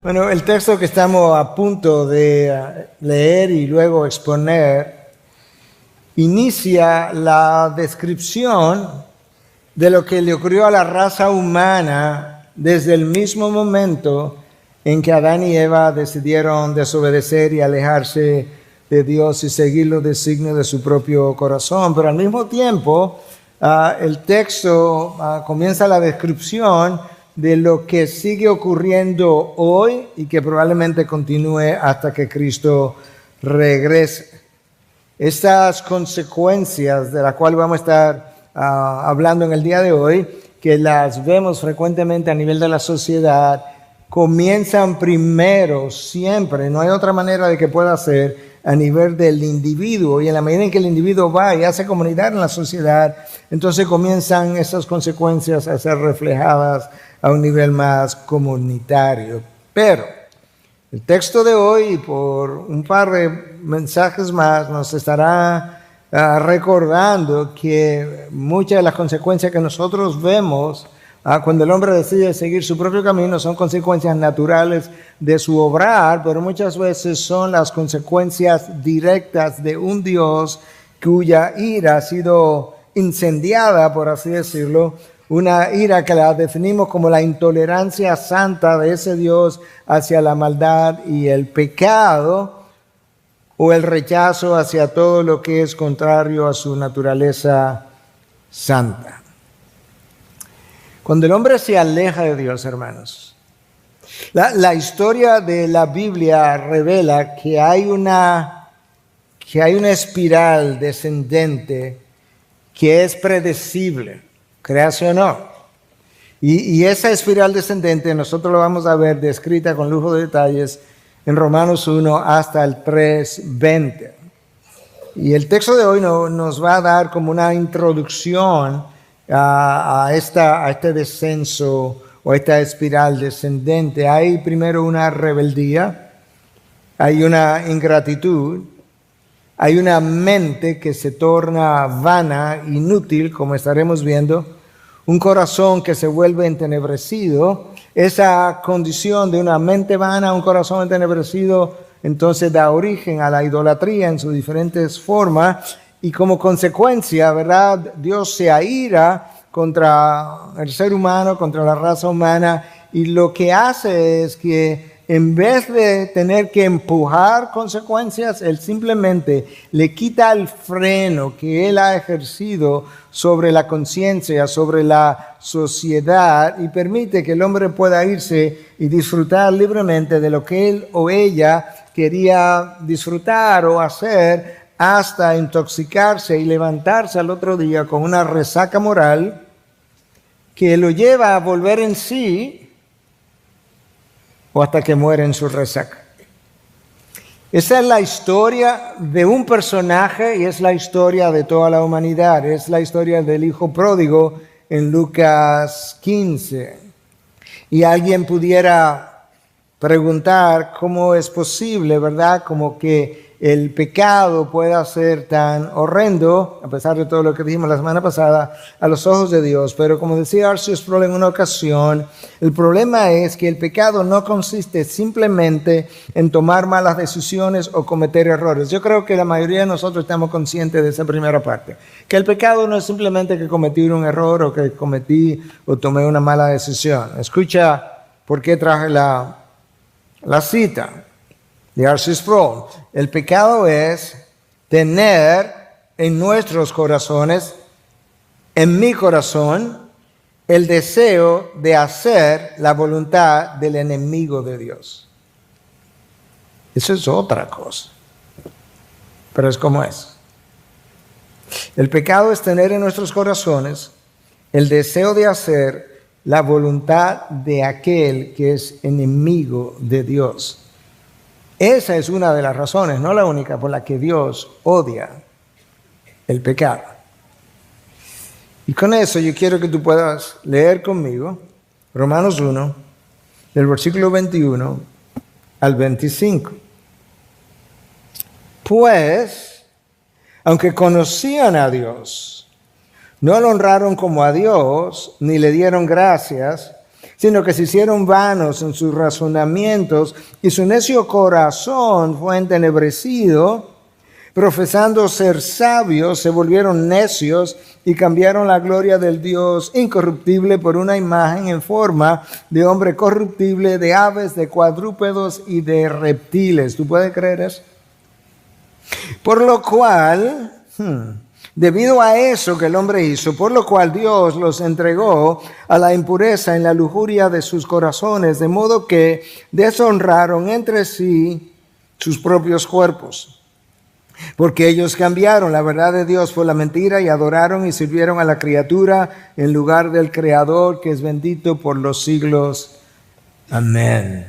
Bueno, el texto que estamos a punto de leer y luego exponer inicia la descripción de lo que le ocurrió a la raza humana desde el mismo momento en que Adán y Eva decidieron desobedecer y alejarse de Dios y seguir los designios de su propio corazón. Pero al mismo tiempo, el texto comienza la descripción de lo que sigue ocurriendo hoy y que probablemente continúe hasta que Cristo regrese. Estas consecuencias de las cuales vamos a estar hablando en el día de hoy, que las vemos frecuentemente a nivel de la sociedad, comienzan primero siempre, no hay otra manera de que pueda ser a nivel del individuo, y en la medida en que el individuo va y hace comunidad en la sociedad, entonces comienzan esas consecuencias a ser reflejadas a un nivel más comunitario. Pero el texto de hoy, por un par de mensajes más, nos estará recordando que muchas de las consecuencias que nosotros vemos cuando el hombre decide seguir su propio camino son consecuencias naturales de su obrar, pero muchas veces son las consecuencias directas de un Dios cuya ira ha sido incendiada, por así decirlo, una ira que la definimos como la intolerancia santa de ese Dios hacia la maldad y el pecado, o el rechazo hacia todo lo que es contrario a su naturaleza santa. Cuando el hombre se aleja de Dios, hermanos, la historia de la Biblia revela que hay una espiral descendente que es predecible, créase o no. Y esa espiral descendente nosotros lo vamos a ver descrita con lujo de detalles en Romanos 1 hasta el 3:20. Y el texto de hoy nos va a dar como una introducción a este descenso o esta espiral descendente. Hay primero una rebeldía, hay una ingratitud, hay una mente que se torna vana, inútil, como estaremos viendo, un corazón que se vuelve entenebrecido. Esa condición de una mente vana, un corazón entenebrecido, entonces da origen a la idolatría en sus diferentes formas, y como consecuencia, ¿verdad?, Dios se aira contra el ser humano, contra la raza humana, y lo que hace es que en vez de tener que empujar consecuencias, Él simplemente le quita el freno que Él ha ejercido sobre la conciencia, sobre la sociedad, y permite que el hombre pueda irse y disfrutar libremente de lo que él o ella quería disfrutar o hacer, hasta intoxicarse y levantarse al otro día con una resaca moral que lo lleva a volver en sí, o hasta que muere en su resaca. Esa es la historia de un personaje y es la historia de toda la humanidad. Es la historia del hijo pródigo en Lucas 15. Y alguien pudiera preguntar cómo es posible, ¿verdad?, como que el pecado pueda ser tan horrendo, a pesar de todo lo que dijimos la semana pasada, a los ojos de Dios. Pero como decía R.C. Sproul en una ocasión, el problema es que el pecado no consiste simplemente en tomar malas decisiones o cometer errores. Yo creo que la mayoría de nosotros estamos conscientes de esa primera parte, que el pecado no es simplemente que cometí un error o que cometí o tomé una mala decisión. Escucha por qué traje la cita de R.C. Sproul. El pecado es tener en nuestros corazones, en mi corazón, el deseo de hacer la voluntad del enemigo de Dios. Eso es otra cosa, pero es como es. El pecado es tener en nuestros corazones el deseo de hacer la voluntad de aquel que es enemigo de Dios. Esa es una de las razones, no la única, por la que Dios odia el pecado. Y con eso yo quiero que tú puedas leer conmigo Romanos 1, del versículo 21 al 25. Pues, aunque conocían a Dios, no lo honraron como a Dios, ni le dieron gracias, sino que se hicieron vanos en sus razonamientos, y su necio corazón fue entenebrecido. Profesando ser sabios, se volvieron necios y cambiaron la gloria del Dios incorruptible por una imagen en forma de hombre corruptible, de aves, de cuadrúpedos y de reptiles. ¿Tú puedes creer eso? Por lo cual, debido a eso que el hombre hizo, por lo cual Dios los entregó a la impureza en la lujuria de sus corazones, de modo que deshonraron entre sí sus propios cuerpos. Porque ellos cambiaron la verdad de Dios por la mentira y adoraron y sirvieron a la criatura en lugar del Creador, que es bendito por los siglos. Amén.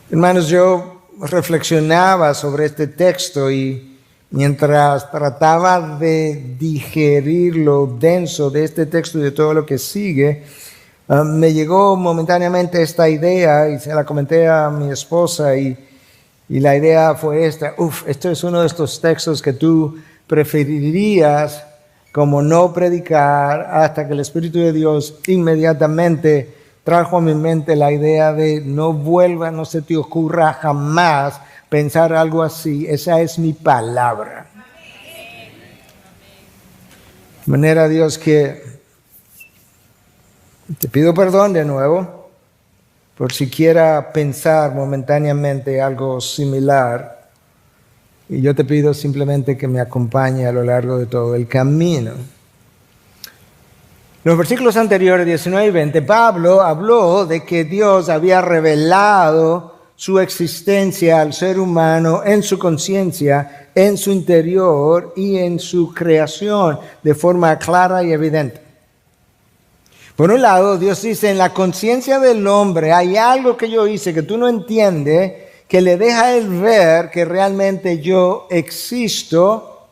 Hermanos, yo reflexionaba sobre este texto y mientras trataba de digerir lo denso de este texto y de todo lo que sigue, me llegó momentáneamente esta idea y se la comenté a mi esposa y la idea fue esta: esto es uno de estos textos que tú preferirías como no predicar, hasta que el Espíritu de Dios inmediatamente trajo a mi mente la idea de no se te ocurra jamás pensar algo así. Esa es mi palabra. De manera, Dios, que te pido perdón de nuevo por si quiera pensar momentáneamente algo similar, y yo te pido simplemente que me acompañe a lo largo de todo el camino. En los versículos anteriores, 19 y 20, Pablo habló de que Dios había revelado su existencia al ser humano en su conciencia, en su interior y en su creación de forma clara y evidente. Por un lado, Dios dice: en la conciencia del hombre hay algo que yo hice que tú no entiendes, que le deja a él ver que realmente yo existo.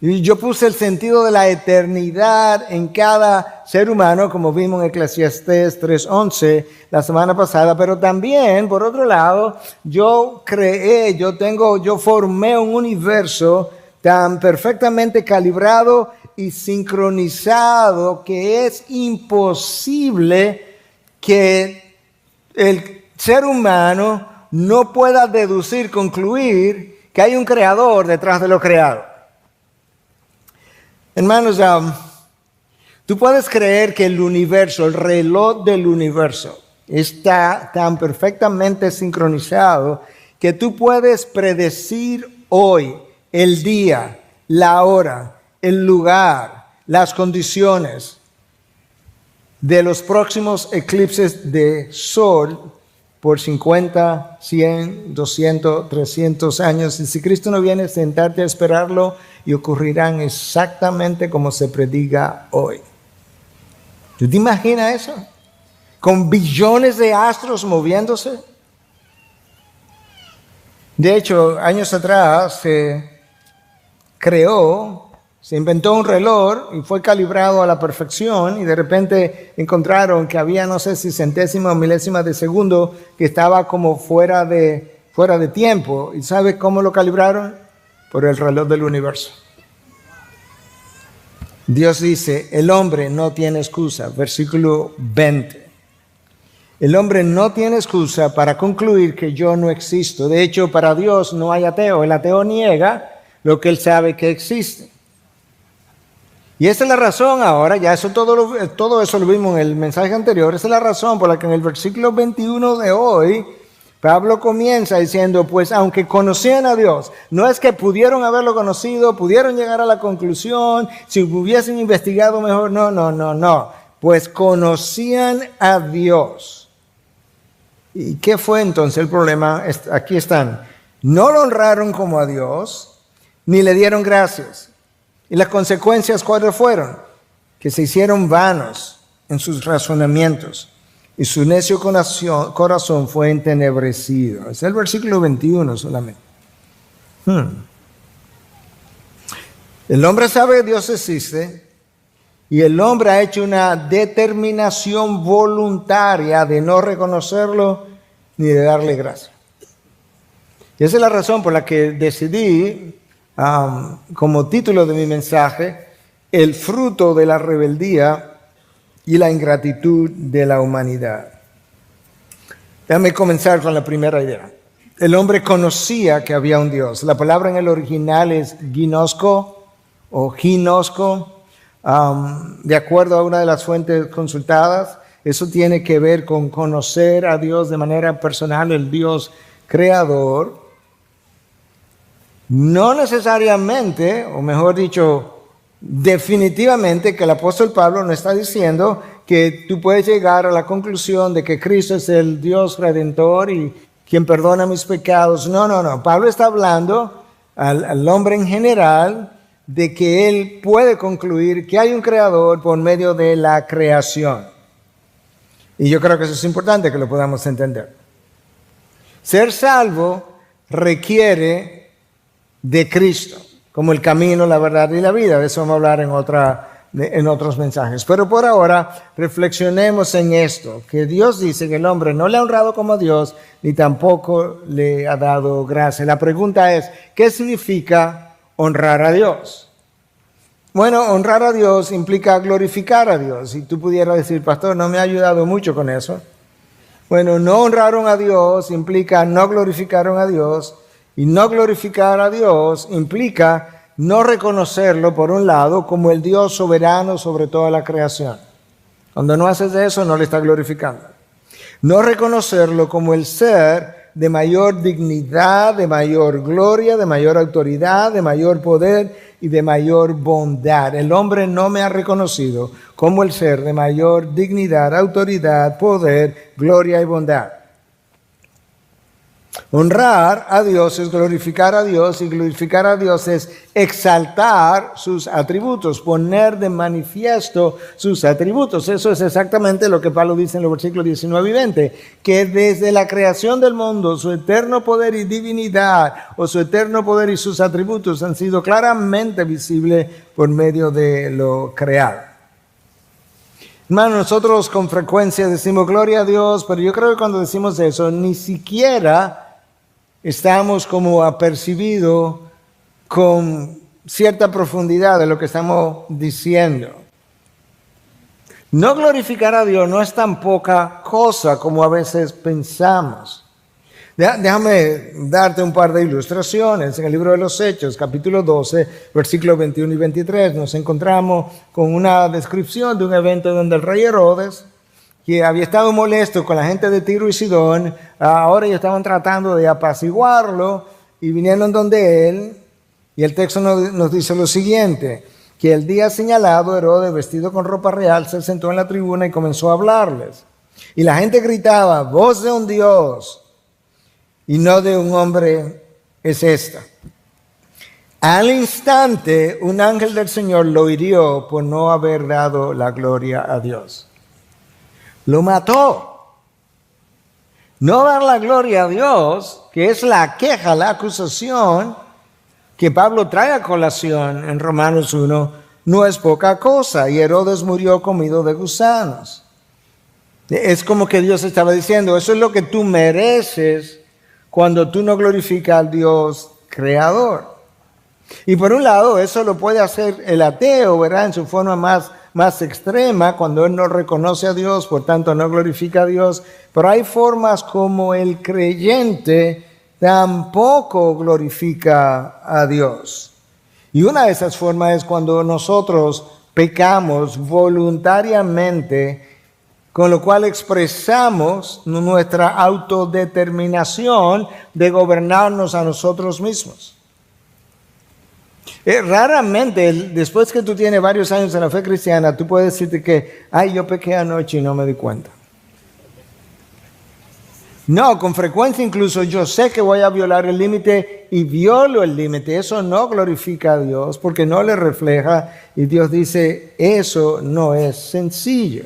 Y yo puse el sentido de la eternidad en cada ser humano, como vimos en Eclesiastés 3:11 la semana pasada. Pero también, por otro lado, yo formé un universo tan perfectamente calibrado y sincronizado que es imposible que el ser humano no pueda concluir que hay un creador detrás de lo creado. Hermanos, tú puedes creer que el universo, el reloj del universo, está tan perfectamente sincronizado que tú puedes predecir hoy el día, la hora, el lugar, las condiciones de los próximos eclipses de sol por 50, 100, 200, 300 años. Y si Cristo no viene, sentarte a esperarlo y ocurrirán exactamente como se prediga hoy. ¿Tú te imaginas eso? Con billones de astros moviéndose. De hecho, años atrás se inventó un reloj y fue calibrado a la perfección, y de repente encontraron que había, no sé si centésima o milésima de segundo, que estaba como fuera de tiempo. ¿Y sabe cómo lo calibraron? Por el reloj del universo. Dios dice: el hombre no tiene excusa. Versículo 20. El hombre no tiene excusa para concluir que yo no existo. De hecho, para Dios no hay ateo. El ateo niega lo que él sabe que existe. Y esa es la razón ahora, ya todo eso lo vimos en el mensaje anterior. Esa es la razón por la que en el versículo 21 de hoy, Pablo comienza diciendo: pues aunque conocían a Dios, no es que pudieron haberlo conocido, pudieron llegar a la conclusión, si hubiesen investigado mejor, no. Pues conocían a Dios. ¿Y qué fue entonces el problema? Aquí están. No lo honraron como a Dios, ni le dieron gracias. Y las consecuencias, ¿cuáles fueron? Que se hicieron vanos en sus razonamientos y su necio corazón fue entenebrecido. Es el versículo 21 solamente. El hombre sabe que Dios existe, y el hombre ha hecho una determinación voluntaria de no reconocerlo ni de darle gracias. Y esa es la razón por la que decidí, como título de mi mensaje, el fruto de la rebeldía y la ingratitud de la humanidad. Déjame comenzar con la primera idea. El hombre conocía que había un Dios. La palabra en el original es ginosko o ginosco. De acuerdo a una de las fuentes consultadas, eso tiene que ver con conocer a Dios de manera personal, el Dios creador. No necesariamente, o mejor dicho, definitivamente que el apóstol Pablo no está diciendo que tú puedes llegar a la conclusión de que Cristo es el Dios redentor y quien perdona mis pecados. No. Pablo está hablando al hombre en general de que él puede concluir que hay un creador por medio de la creación. Y yo creo que eso es importante que lo podamos entender. Ser salvo requiere de Cristo, como el camino, la verdad y la vida. De eso vamos a hablar en otros mensajes. Pero por ahora, reflexionemos en esto, que Dios dice que el hombre no le ha honrado como Dios, ni tampoco le ha dado gracia. La pregunta es, ¿qué significa honrar a Dios? Bueno, honrar a Dios implica glorificar a Dios. Si tú pudieras decir, pastor, no me ha ayudado mucho con eso. Bueno, no honraron a Dios implica no glorificaron a Dios. Y no glorificar a Dios implica no reconocerlo, por un lado, como el Dios soberano sobre toda la creación. Cuando no haces eso, no le estás glorificando. No reconocerlo como el ser de mayor dignidad, de mayor gloria, de mayor autoridad, de mayor poder y de mayor bondad. El hombre no me ha reconocido como el ser de mayor dignidad, autoridad, poder, gloria y bondad. Honrar a Dios es glorificar a Dios, y glorificar a Dios es exaltar sus atributos, poner de manifiesto sus atributos. Eso es exactamente lo que Pablo dice en los versículos 19 y 20, que desde la creación del mundo su eterno poder y divinidad, o su eterno poder y sus atributos han sido claramente visibles por medio de lo creado. Hermano, nosotros con frecuencia decimos gloria a Dios, pero yo creo que cuando decimos eso, ni siquiera estamos como apercibidos con cierta profundidad de lo que estamos diciendo. No glorificar a Dios no es tan poca cosa como a veces pensamos. Déjame darte un par de ilustraciones. En el libro de los Hechos, capítulo 12, versículos 21 y 23, nos encontramos con una descripción de un evento donde el rey Herodes, que había estado molesto con la gente de Tiro y Sidón, ahora ellos estaban tratando de apaciguarlo y vinieron donde él, y el texto nos dice lo siguiente, que el día señalado Herodes, vestido con ropa real, se sentó en la tribuna y comenzó a hablarles. Y la gente gritaba, voz de un Dios y no de un hombre es esta. Al instante, un ángel del Señor lo hirió por no haber dado la gloria a Dios. Lo mató. No dar la gloria a Dios, que es la queja, la acusación que Pablo trae a colación en Romanos 1, no es poca cosa. Y Herodes murió comido de gusanos. Es como que Dios estaba diciendo, eso es lo que tú mereces cuando tú no glorificas al Dios creador. Y por un lado, eso lo puede hacer el ateo, ¿verdad? En su forma más extrema, cuando él no reconoce a Dios, por tanto no glorifica a Dios. Pero hay formas como el creyente tampoco glorifica a Dios. Y una de esas formas es cuando nosotros pecamos voluntariamente, con lo cual expresamos nuestra autodeterminación de gobernarnos a nosotros mismos. Raramente, después que tú tienes varios años en la fe cristiana, tú puedes decirte que, yo pequé anoche y no me di cuenta. No, con frecuencia incluso yo sé que voy a violar el límite y violo el límite. Eso no glorifica a Dios porque no le refleja, y Dios dice, eso no es sencillo.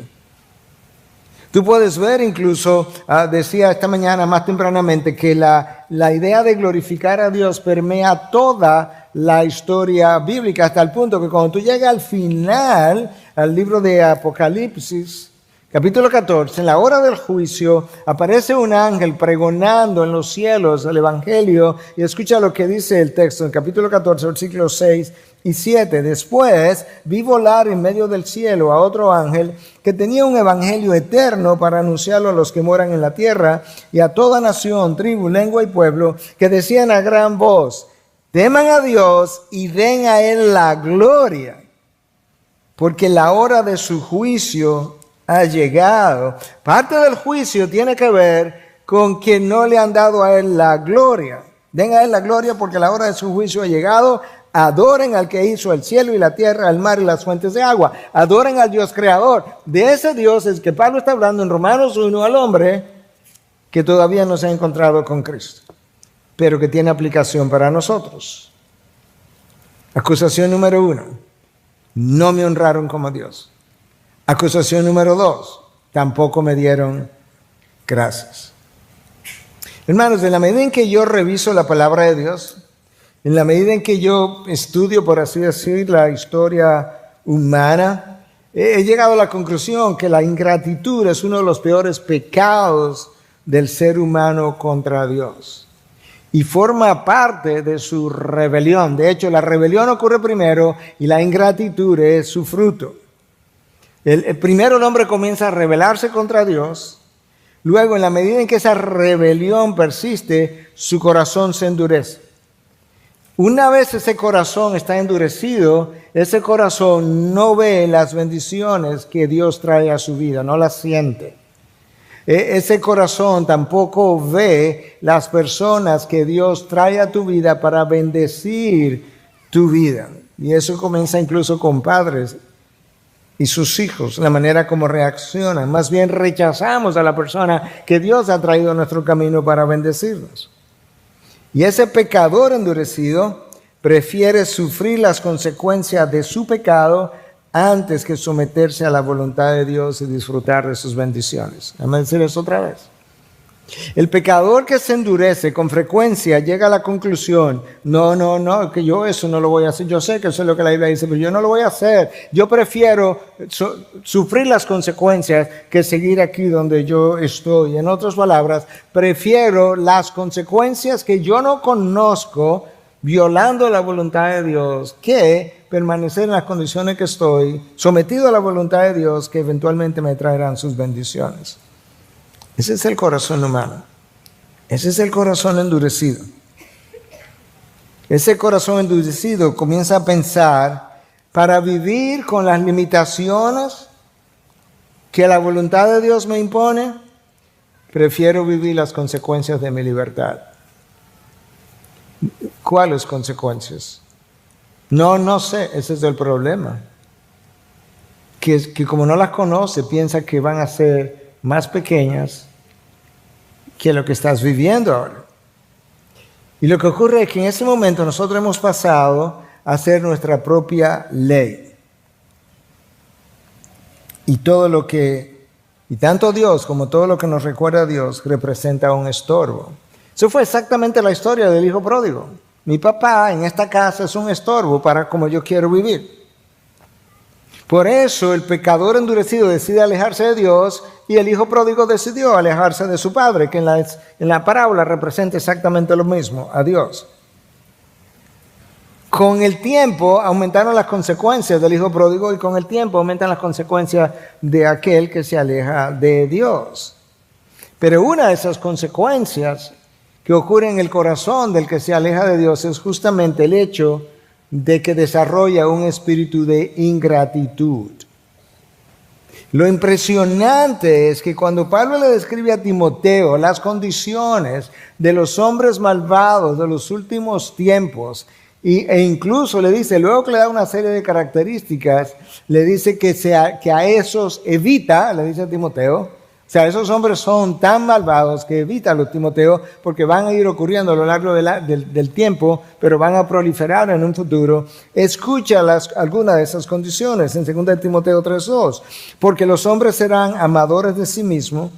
Tú puedes ver incluso, decía esta mañana más tempranamente, que la idea de glorificar a Dios permea toda la historia bíblica, hasta el punto que cuando tú llegas al final, al libro de Apocalipsis, Capítulo 14, en la hora del juicio, aparece un ángel pregonando en los cielos el evangelio, y escucha lo que dice el texto en capítulo 14, versículos 6 y 7. Después vi volar en medio del cielo a otro ángel que tenía un evangelio eterno para anunciarlo a los que moran en la tierra y a toda nación, tribu, lengua y pueblo, que decían a gran voz: teman a Dios y den a Él la gloria, porque la hora de su juicio ha llegado. Parte del juicio tiene que ver con que no le han dado a Él la gloria. Den a Él la gloria porque la hora de su juicio ha llegado. Adoren al que hizo el cielo y la tierra, el mar y las fuentes de agua. Adoren al Dios creador. De ese Dios es que Pablo está hablando en Romanos 1 al hombre que todavía no se ha encontrado con Cristo, pero que tiene aplicación para nosotros. Acusación número 1. No me honraron como Dios. Acusación número 2. Tampoco me dieron gracias. Hermanos, en la medida en que yo reviso la palabra de Dios, en la medida en que yo estudio, por así decir, la historia humana, he llegado a la conclusión que la ingratitud es uno de los peores pecados del ser humano contra Dios. Y forma parte de su rebelión. De hecho, la rebelión ocurre primero y la ingratitud es su fruto. Primero el hombre comienza a rebelarse contra Dios. Luego, en la medida en que esa rebelión persiste, su corazón se endurece. Una vez ese corazón está endurecido, ese corazón no ve las bendiciones que Dios trae a su vida, no las siente. Ese corazón tampoco ve las personas que Dios trae a tu vida para bendecir tu vida. Y eso comienza incluso con padres y sus hijos, la manera como reaccionan. Más bien rechazamos a la persona que Dios ha traído a nuestro camino para bendecirnos. Y ese pecador endurecido prefiere sufrir las consecuencias de su pecado antes que someterse a la voluntad de Dios y disfrutar de sus bendiciones. Vamos a decir eso otra vez. El pecador que se endurece con frecuencia llega a la conclusión: no, que yo eso no lo voy a hacer. Yo sé que eso es lo que la Biblia dice, pero yo no lo voy a hacer. Yo prefiero sufrir las consecuencias que seguir aquí donde yo estoy. En otras palabras, prefiero las consecuencias que yo no conozco, violando la voluntad de Dios, que permanecer en las condiciones que estoy, sometido a la voluntad de Dios, que eventualmente me traerán sus bendiciones. Ese es el corazón humano. Ese es el corazón endurecido. Ese corazón endurecido comienza a pensar: para vivir con las limitaciones que la voluntad de Dios me impone, prefiero vivir las consecuencias de mi libertad. ¿Cuáles consecuencias? No sé, ese es el problema. Que como no las conoce, piensa que van a ser más pequeñas que lo que estás viviendo ahora. Y lo que ocurre es que en ese momento nosotros hemos pasado a hacer nuestra propia ley. Y tanto Dios como todo lo que nos recuerda a Dios representa un estorbo. Eso fue exactamente la historia del hijo pródigo. Mi papá en esta casa es un estorbo para como yo quiero vivir. Por eso el pecador endurecido decide alejarse de Dios y el hijo pródigo decidió alejarse de su padre, que en la parábola representa exactamente lo mismo, a Dios. Con el tiempo aumentaron las consecuencias del hijo pródigo y con el tiempo aumentan las consecuencias de aquel que se aleja de Dios. Pero una de esas consecuencias que ocurre en el corazón del que se aleja de Dios es justamente el hecho de que desarrolla un espíritu de ingratitud. Lo impresionante es que cuando Pablo le describe a Timoteo las condiciones de los hombres malvados de los últimos tiempos, e incluso le dice, luego que le da una serie de características, le dice que a esos evita, le dice a Timoteo. O sea, esos hombres son tan malvados que evítalo, Timoteo, porque van a ir ocurriendo a lo largo del tiempo, pero van a proliferar en un futuro. Escucha algunas de esas condiciones en 2 Timoteo 3:2. Porque los hombres serán amadores de sí mismos.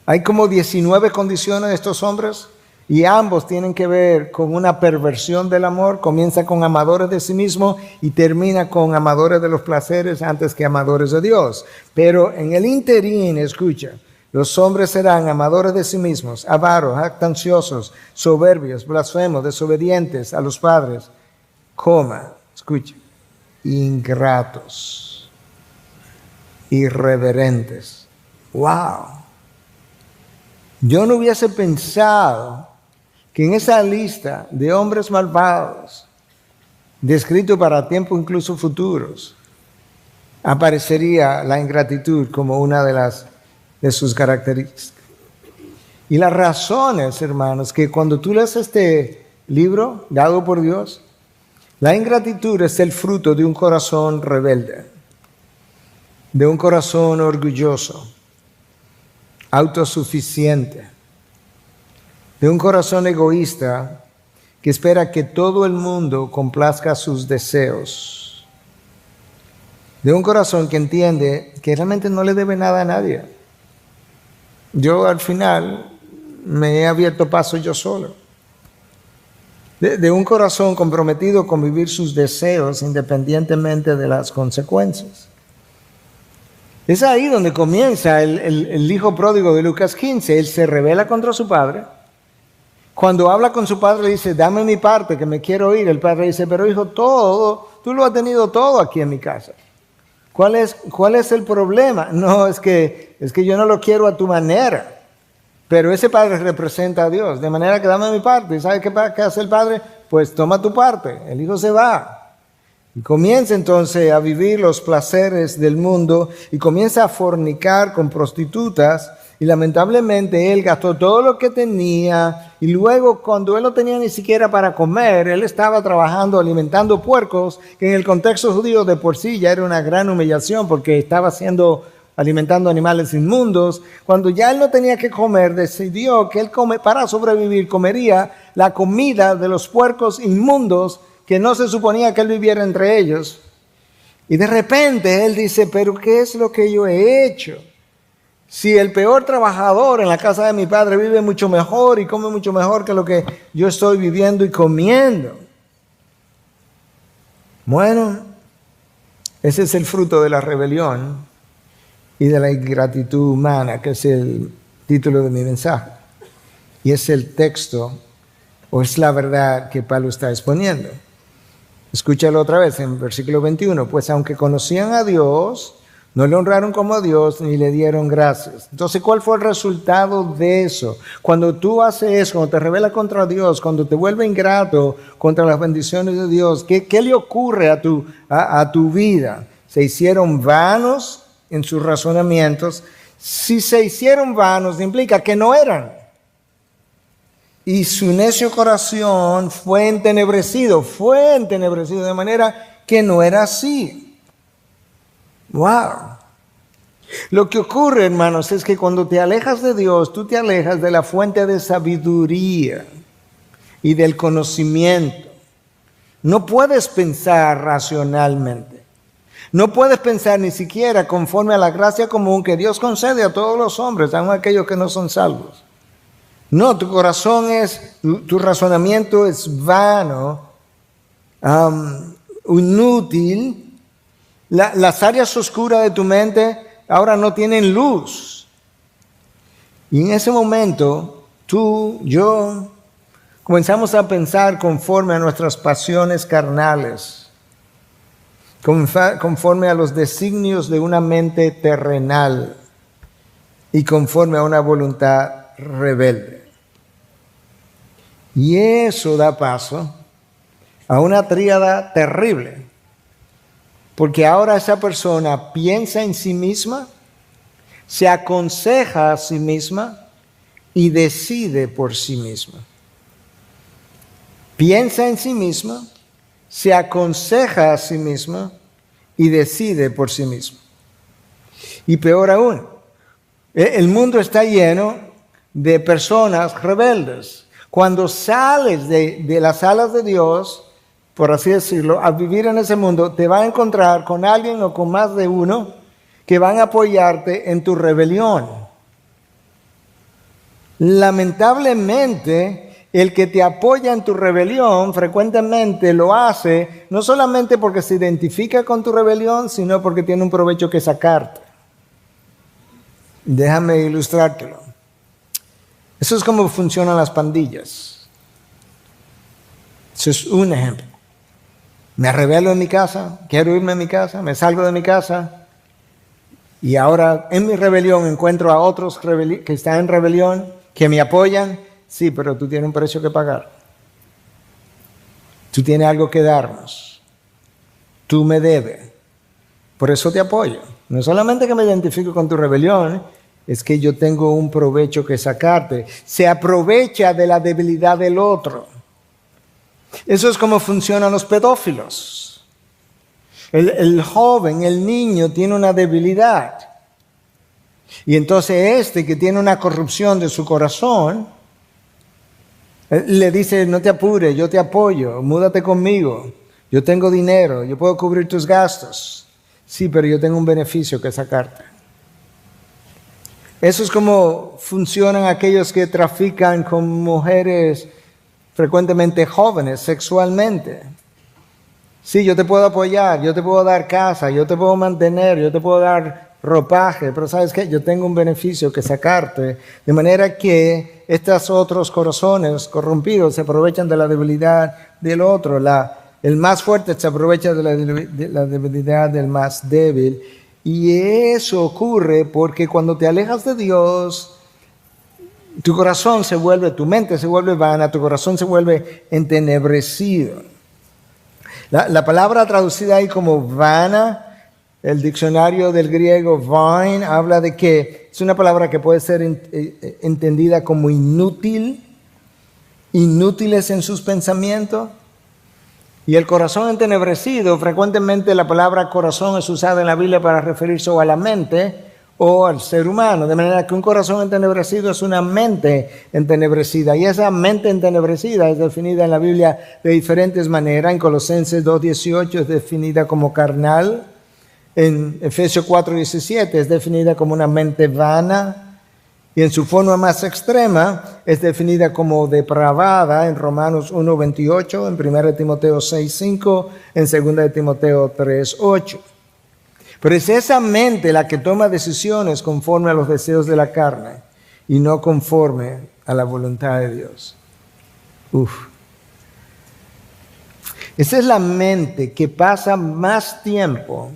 Hay como 19 condiciones de estos hombres. y ambos tienen que ver con una perversión del amor. Comienza con amadores de sí mismos y termina con amadores de los placeres antes que amadores de Dios. Pero en el interín, escucha, los hombres serán amadores de sí mismos, avaros, jactanciosos, soberbios, blasfemos, desobedientes a los padres, escucha, ingratos, irreverentes. ¡Wow! Yo no hubiese pensado que en esa lista de hombres malvados, descrito para tiempos incluso futuros, aparecería la ingratitud como una de sus características. Y las razones, hermanos, que cuando tú lees este libro dado por Dios, la ingratitud es el fruto de un corazón rebelde, de un corazón orgulloso, autosuficiente, de un corazón egoísta que espera que todo el mundo complazca sus deseos, de un corazón que entiende que realmente no le debe nada a nadie. Yo al final me he abierto paso yo solo. De un corazón comprometido con vivir sus deseos independientemente de las consecuencias. Es ahí donde comienza el hijo pródigo de Lucas 15. Él se rebela contra su padre. Cuando habla con su padre, dice, dame mi parte, que me quiero ir. El padre dice, pero hijo, tú lo has tenido todo aquí en mi casa. ¿Cuál es el problema? No, es que yo no lo quiero a tu manera. Pero ese padre representa a Dios, de manera que dame mi parte. ¿Y sabes qué hace el padre? Pues toma tu parte. El hijo se va. Y comienza entonces a vivir los placeres del mundo y comienza a fornicar con prostitutas. Y lamentablemente él gastó todo lo que tenía y luego cuando él no tenía ni siquiera para comer, él estaba trabajando alimentando puercos, que en el contexto judío de por sí ya era una gran humillación porque estaba alimentando animales inmundos. Cuando ya él no tenía que comer, decidió que él para sobrevivir comería la comida de los puercos inmundos que no se suponía que él viviera entre ellos. Y de repente él dice, pero ¿qué es lo que yo he hecho? Si el peor trabajador en la casa de mi padre vive mucho mejor y come mucho mejor que lo que yo estoy viviendo y comiendo. Bueno, ese es el fruto de la rebelión y de la ingratitud humana, que es el título de mi mensaje. Y es el texto, o es la verdad que Pablo está exponiendo. Escúchalo otra vez en versículo 21. Pues aunque conocían a Dios, no le honraron como a Dios ni le dieron gracias. Entonces, ¿cuál fue el resultado de eso? Cuando tú haces eso, cuando te rebelas contra Dios, cuando te vuelves ingrato contra las bendiciones de Dios, ¿qué le ocurre a tu vida? Se hicieron vanos en sus razonamientos. Si se hicieron vanos, implica que no eran. Y su necio corazón fue entenebrecido de manera que no era así. ¡Wow! Lo que ocurre, hermanos, es que cuando te alejas de Dios, tú te alejas de la fuente de sabiduría y del conocimiento. No puedes pensar racionalmente. No puedes pensar ni siquiera conforme a la gracia común que Dios concede a todos los hombres, aun aquellos que no son salvos. No, tu corazón tu razonamiento es vano, inútil. Las áreas oscuras de tu mente ahora no tienen luz. Y en ese momento, tú, yo, comenzamos a pensar conforme a nuestras pasiones carnales, conforme a los designios de una mente terrenal y conforme a una voluntad rebelde. Y eso da paso a una tríada terrible. Porque ahora esa persona piensa en sí misma, se aconseja a sí misma y decide por sí misma. Piensa en sí misma, se aconseja a sí misma y decide por sí misma. Y peor aún, el mundo está lleno de personas rebeldes. Cuando sales de las alas de Dios, por así decirlo, al vivir en ese mundo, te vas a encontrar con alguien o con más de uno que van a apoyarte en tu rebelión. Lamentablemente, el que te apoya en tu rebelión frecuentemente lo hace no solamente porque se identifica con tu rebelión, sino porque tiene un provecho que sacarte. Déjame ilustrártelo. Eso es como funcionan las pandillas. Eso es un ejemplo. Me rebelo en mi casa, quiero irme a mi casa, me salgo de mi casa y ahora en mi rebelión encuentro a otros que están en rebelión, que me apoyan. Sí, pero tú tienes un precio que pagar. Tú tienes algo que darnos. Tú me debes. Por eso te apoyo. No solamente que me identifico con tu rebelión, es que yo tengo un provecho que sacarte. Se aprovecha de la debilidad del otro. Eso es como funcionan los pedófilos. El joven, el niño, tiene una debilidad. Y entonces que tiene una corrupción de su corazón, le dice, no te apures, yo te apoyo, múdate conmigo, yo tengo dinero, yo puedo cubrir tus gastos. Sí, pero yo tengo un beneficio que sacarte. Eso es como funcionan aquellos que trafican con mujeres frecuentemente jóvenes sexualmente. Sí, yo te puedo apoyar, yo te puedo dar casa, yo te puedo mantener, yo te puedo dar ropaje, pero ¿sabes qué? Yo tengo un beneficio que sacarte, de manera que estos otros corazones corrompidos se aprovechan de la debilidad del otro. El más fuerte se aprovecha de la debilidad del más débil. Y eso ocurre porque cuando te alejas de Dios, tu corazón se vuelve, tu mente se vuelve vana, tu corazón se vuelve entenebrecido. La palabra traducida ahí como vana, el diccionario del griego vain habla de que es una palabra que puede ser entendida como inútil, inútiles en sus pensamientos. Y el corazón entenebrecido, frecuentemente la palabra corazón es usada en la Biblia para referirse o a la mente o al ser humano, de manera que un corazón entenebrecido es una mente entenebrecida, y esa mente entenebrecida es definida en la Biblia de diferentes maneras. En Colosenses 2:18 es definida como carnal, en Efesios 4:17 es definida como una mente vana, y en su forma más extrema es definida como depravada en Romanos 1:28, en 1 Timoteo 6:5, en 2 Timoteo 3:8. Pero es esa mente la que toma decisiones conforme a los deseos de la carne y no conforme a la voluntad de Dios. Esa es la mente que pasa más tiempo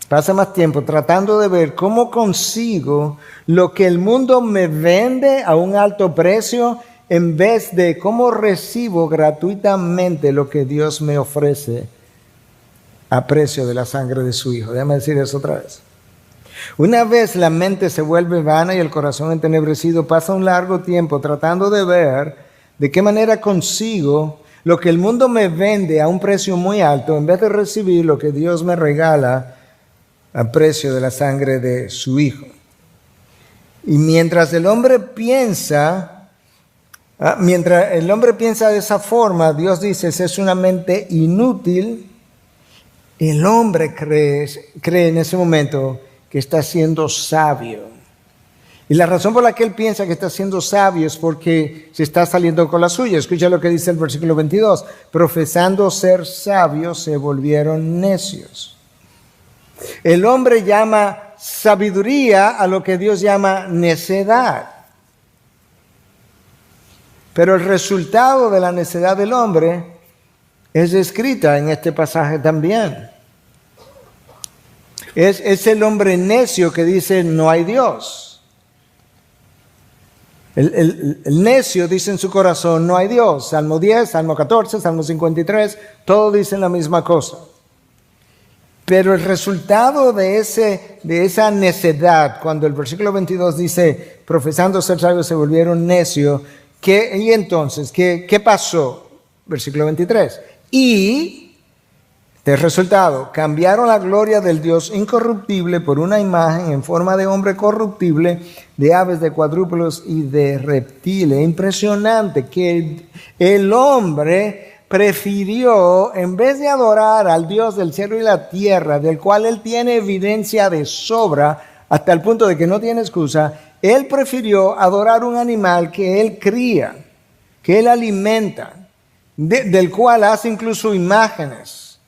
tratando de ver cómo consigo lo que el mundo me vende a un alto precio, en vez de cómo recibo gratuitamente lo que Dios me ofrece a precio de la sangre de su Hijo. Déjame decir eso otra vez. Una vez la mente se vuelve vana y el corazón entenebrecido, pasa un largo tiempo tratando de ver de qué manera consigo lo que el mundo me vende a un precio muy alto, en vez de recibir lo que Dios me regala a precio de la sangre de su Hijo. Y mientras el hombre piensa de esa forma, Dios dice, es una mente inútil. El hombre cree en ese momento que está siendo sabio. Y la razón por la que él piensa que está siendo sabio es porque se está saliendo con la suya. Escucha lo que dice el versículo 22. Profesando ser sabios, se volvieron necios. El hombre llama sabiduría a lo que Dios llama necedad. Pero el resultado de la necedad del hombre es descrita en este pasaje también. Es el hombre necio que dice no hay Dios. El necio dice en su corazón no hay Dios. Salmo 10, Salmo 14, Salmo 53, todos dicen la misma cosa. Pero el resultado de esa necedad, cuando el versículo 22 dice, profesando ser sabios se volvieron necios, ¿y entonces qué pasó? Versículo 23. Y el resultado, cambiaron la gloria del Dios incorruptible por una imagen en forma de hombre corruptible, de aves, de cuadrúpedos y de reptiles. Impresionante que el hombre prefirió, en vez de adorar al Dios del cielo y la tierra, del cual él tiene evidencia de sobra, hasta el punto de que no tiene excusa, él prefirió adorar un animal que él cría. que él alimenta, del cual hace incluso imágenes.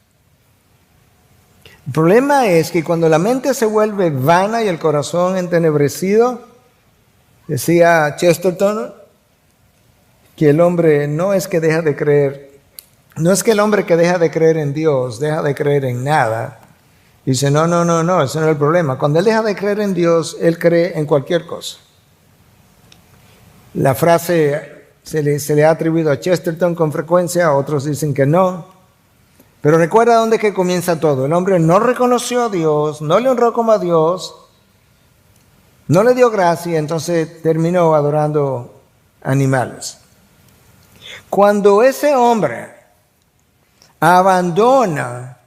El problema es que cuando la mente se vuelve vana y el corazón entenebrecido, decía Chesterton, que el hombre no es que deja de creer, no es que el hombre que deja de creer en Dios, deja de creer en nada. Dice, no, ese no es el problema. Cuando él deja de creer en Dios, él cree en cualquier cosa. La frase se le ha atribuido a Chesterton con frecuencia, otros dicen que no. Pero recuerda dónde que comienza todo. El hombre no reconoció a Dios, no le honró como a Dios, no le dio gracia, entonces terminó adorando animales. Cuando ese hombre abandona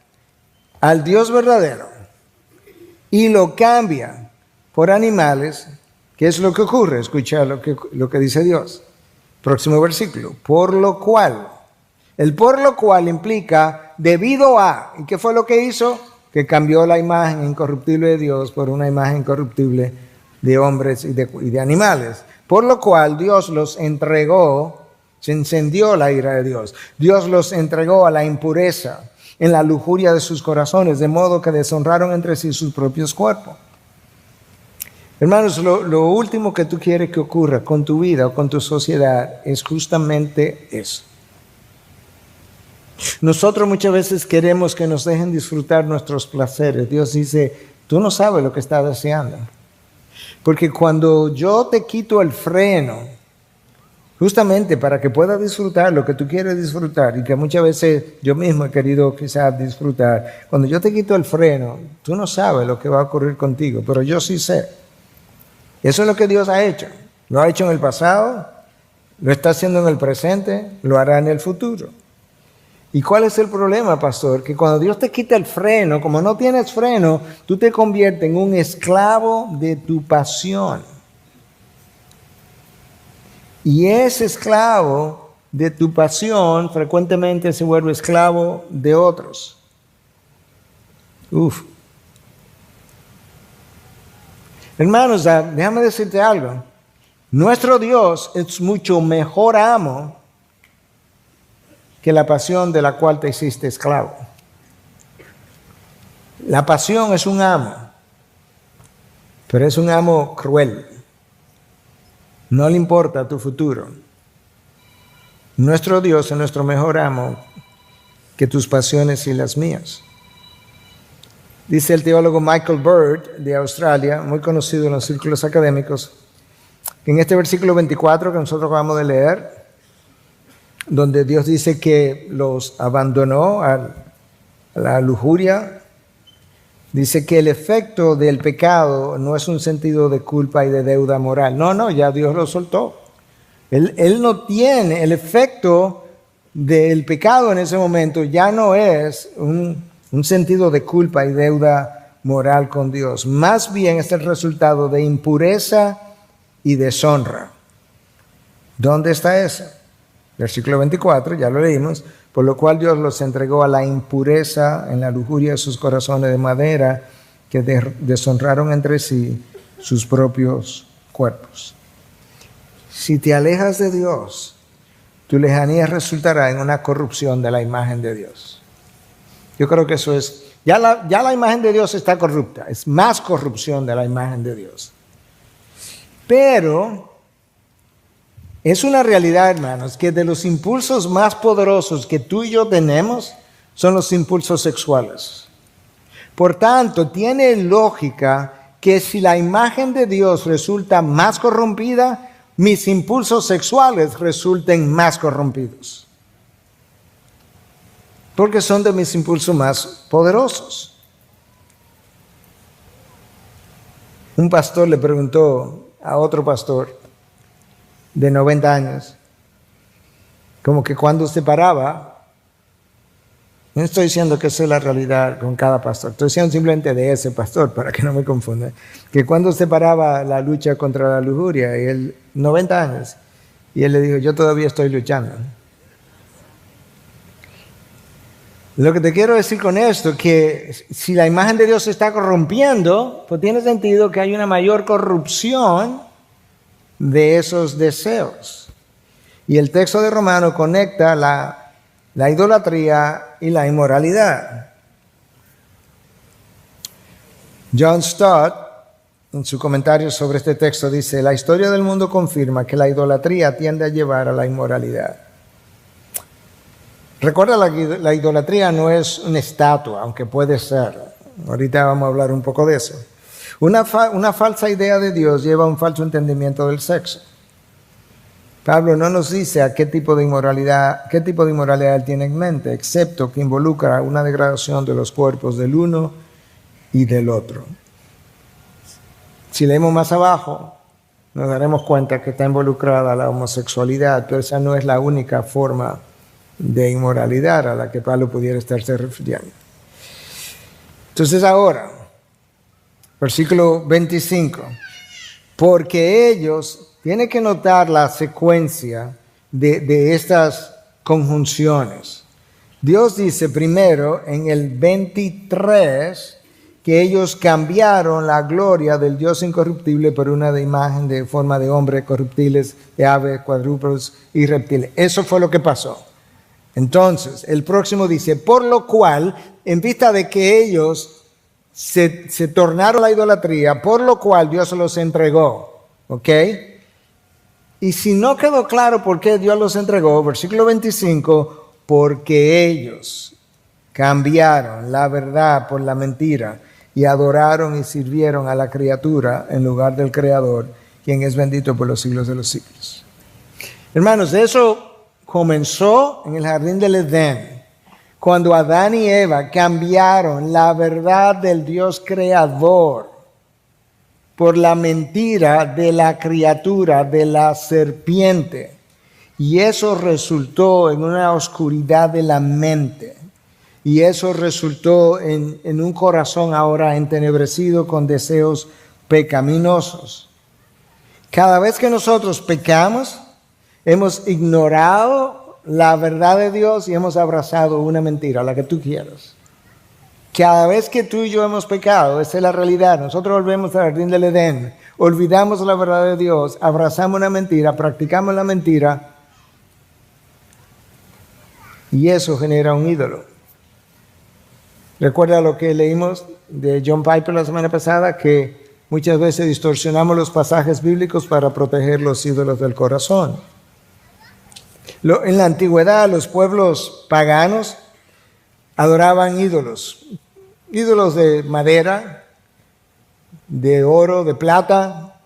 al Dios verdadero y lo cambia por animales, ¿qué es lo que ocurre? Escucha lo que dice Dios. Próximo versículo. Por lo cual. El por lo cual implica debido a. ¿Y qué fue lo que hizo? Que cambió la imagen incorruptible de Dios por una imagen incorruptible de hombres y de animales. Por lo cual Dios los entregó, se encendió la ira de Dios. Dios los entregó a la impureza, en la lujuria de sus corazones, de modo que deshonraron entre sí sus propios cuerpos. Hermanos, lo último que tú quieres que ocurra con tu vida o con tu sociedad es justamente eso. Nosotros muchas veces queremos que nos dejen disfrutar nuestros placeres. Dios dice, tú no sabes lo que estás deseando. Porque cuando yo te quito el freno, justamente para que puedas disfrutar lo que tú quieres disfrutar, y que muchas veces yo mismo he querido quizás disfrutar, cuando yo te quito el freno, tú no sabes lo que va a ocurrir contigo, pero yo sí sé. Eso es lo que Dios ha hecho. Lo ha hecho en el pasado, lo está haciendo en el presente, lo hará en el futuro. ¿Y cuál es el problema, pastor? Que cuando Dios te quita el freno, como no tienes freno, tú te conviertes en un esclavo de tu pasión. Y ese esclavo de tu pasión frecuentemente se vuelve esclavo de otros. Hermanos, déjame decirte algo. Nuestro Dios es mucho mejor amo que la pasión de la cual te hiciste esclavo. La pasión es un amo, pero es un amo cruel. No le importa tu futuro. Nuestro Dios es nuestro mejor amo que tus pasiones y las mías. Dice el teólogo Michael Bird de Australia, muy conocido en los círculos académicos, que en este versículo 24 que nosotros acabamos de leer, donde Dios dice que los abandonó a la lujuria, dice que el efecto del pecado no es un sentido de culpa y de deuda moral. No, ya Dios lo soltó. Él no tiene el efecto del pecado en ese momento, ya no es un sentido de culpa y deuda moral con Dios. Más bien es el resultado de impureza y deshonra. ¿Dónde está eso? Versículo 24, ya lo leímos. Por lo cual Dios los entregó a la impureza en la lujuria de sus corazones de madera, que deshonraron entre sí sus propios cuerpos. Si te alejas de Dios, tu lejanía resultará en una corrupción de la imagen de Dios. Yo creo que eso es, ya la imagen de Dios está corrupta, es más corrupción de la imagen de Dios. Pero es una realidad, hermanos, que de los impulsos más poderosos que tú y yo tenemos son los impulsos sexuales. Por tanto, tiene lógica que si la imagen de Dios resulta más corrompida, mis impulsos sexuales resulten más corrompidos. Porque son de mis impulsos más poderosos. Un pastor le preguntó a otro pastor de 90 años, como que cuando se paraba, no estoy diciendo que esa es la realidad con cada pastor, estoy diciendo simplemente de ese pastor, para que no me confunda, que cuando se paraba la lucha contra la lujuria, y él, 90 años, y él le dijo, yo todavía estoy luchando. Lo que te quiero decir con esto, que si la imagen de Dios se está corrompiendo, pues tiene sentido que hay una mayor corrupción de esos deseos. Y el texto de Romanos conecta la idolatría y la inmoralidad. John Stott, en su comentario sobre este texto, dice: la historia del mundo confirma que la idolatría tiende a llevar a la inmoralidad. Recuerda, la idolatría no es una estatua, aunque puede ser. Ahorita vamos a hablar un poco de eso. Una falsa idea de Dios lleva a un falso entendimiento del sexo. Pablo no nos dice qué tipo de inmoralidad él tiene en mente, excepto que involucra una degradación de los cuerpos del uno y del otro. Si leemos más abajo, nos daremos cuenta que está involucrada la homosexualidad, pero esa no es la única forma de inmoralidad a la que Pablo pudiera estarse refiriendo. Entonces ahora, versículo 25, porque ellos, tienen que notar la secuencia de estas conjunciones. Dios dice primero en el 23 que ellos cambiaron la gloria del Dios incorruptible por una de imagen de forma de hombre, corruptibles, de aves, cuadrúpedos y reptiles. Eso fue lo que pasó. Entonces, el próximo dice, por lo cual, en vista de que ellos se tornaron la idolatría, por lo cual Dios se los entregó. ¿Ok? Y si no quedó claro por qué Dios los entregó, versículo 25, porque ellos cambiaron la verdad por la mentira y adoraron y sirvieron a la criatura en lugar del Creador, quien es bendito por los siglos de los siglos. Hermanos, eso comenzó en el jardín del Edén, cuando Adán y Eva cambiaron la verdad del Dios creador por la mentira de la criatura, de la serpiente. Y eso resultó en una oscuridad de la mente. Y eso resultó en un corazón ahora entenebrecido con deseos pecaminosos. Cada vez que nosotros pecamos, hemos ignorado la verdad de Dios y hemos abrazado una mentira, la que tú quieras. Cada vez que tú y yo hemos pecado, esa es la realidad. Nosotros volvemos al jardín del Edén, olvidamos la verdad de Dios, abrazamos una mentira, practicamos la mentira y eso genera un ídolo. Recuerda lo que leímos de John Piper la semana pasada, que muchas veces distorsionamos los pasajes bíblicos para proteger los ídolos del corazón. En la antigüedad, los pueblos paganos adoraban ídolos de madera, de oro, de plata.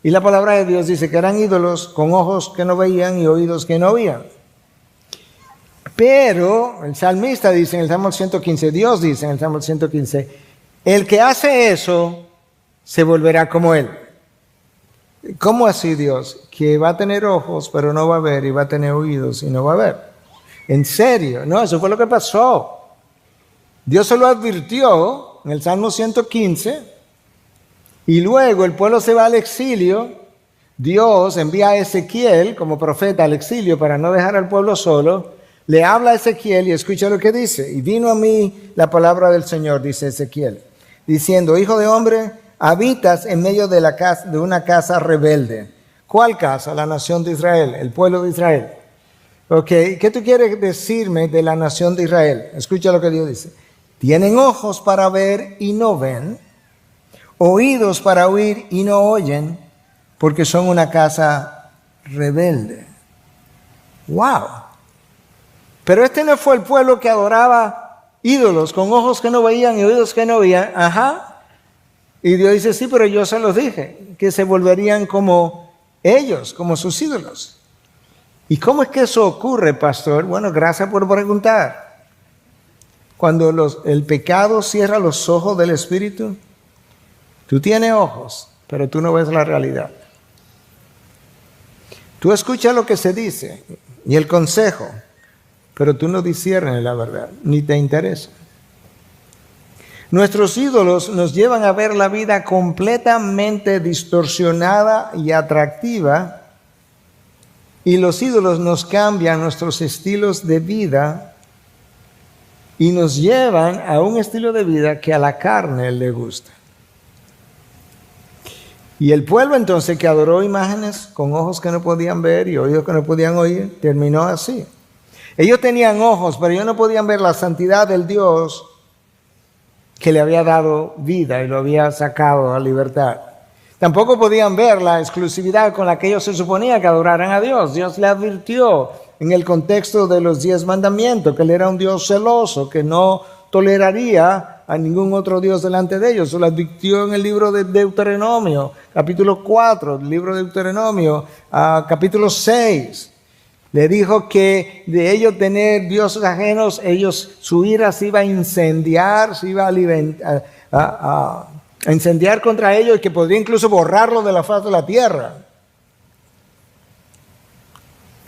Y la palabra de Dios dice que eran ídolos con ojos que no veían y oídos que no oían. Pero el salmista dice en el Salmo 115, Dios dice en el Salmo 115, el que hace eso se volverá como él. ¿Cómo así Dios? Que va a tener ojos pero no va a ver, y va a tener oídos y no va a ver. ¿En serio? No, eso fue lo que pasó. Dios se lo advirtió en el Salmo 115 y luego el pueblo se va al exilio. Dios envía a Ezequiel como profeta al exilio para no dejar al pueblo solo. Le habla a Ezequiel y escucha lo que dice. Y vino a mí la palabra del Señor, dice Ezequiel, diciendo, hijo de hombre, habitas en medio de una casa rebelde. ¿Cuál casa? La nación de Israel, el pueblo de Israel. Ok, ¿qué tú quieres decirme de la nación de Israel? Escucha lo que Dios dice. Tienen ojos para ver y no ven, oídos para oír y no oyen, porque son una casa rebelde. ¡Wow! Pero este no fue el pueblo que adoraba ídolos con ojos que no veían y oídos que no oían. Ajá. Y Dios dice, sí, pero yo se los dije, que se volverían como ellos, como sus ídolos. ¿Y cómo es que eso ocurre, pastor? Bueno, gracias por preguntar. Cuando el pecado cierra los ojos del espíritu, tú tienes ojos, pero tú no ves la realidad. Tú escuchas lo que se dice y el consejo, pero tú no disciernes la verdad, ni te interesa. Nuestros ídolos nos llevan a ver la vida completamente distorsionada y atractiva, y los ídolos nos cambian nuestros estilos de vida y nos llevan a un estilo de vida que a la carne le gusta. Y el pueblo entonces, que adoró imágenes con ojos que no podían ver y oídos que no podían oír, terminó así. Ellos tenían ojos, pero ellos no podían ver la santidad del Dios que le había dado vida y lo había sacado a libertad. Tampoco podían ver la exclusividad con la que ellos se suponía que adoraran a Dios. Dios le advirtió en el contexto de los 10 mandamientos que Él era un Dios celoso, que no toleraría a ningún otro Dios delante de ellos. Se lo advirtió en el libro de Deuteronomio, capítulo 4, el libro de Deuteronomio, capítulo 6. Le dijo que de ellos tener dioses ajenos, su ira se iba a incendiar, se iba a incendiar contra ellos y que podría incluso borrarlo de la faz de la tierra.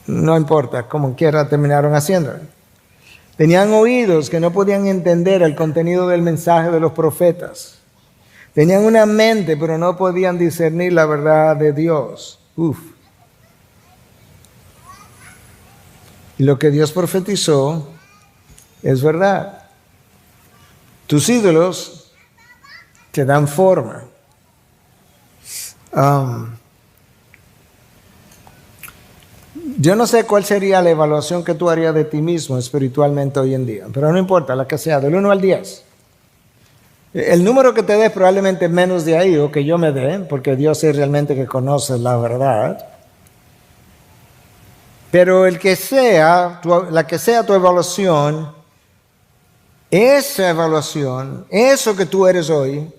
No importa, como quiera terminaron haciéndolo. Tenían oídos que no podían entender el contenido del mensaje de los profetas. Tenían una mente, pero no podían discernir la verdad de Dios. Y lo que Dios profetizó es verdad. Tus ídolos te dan forma. Yo no sé cuál sería la evaluación que tú harías de ti mismo espiritualmente hoy en día, pero no importa, la que sea, del 1 al 10. El número que te des probablemente menos de ahí, o que yo me dé, porque Dios es realmente que conoce la verdad. Pero la que sea tu evaluación, esa evaluación, eso que tú eres hoy,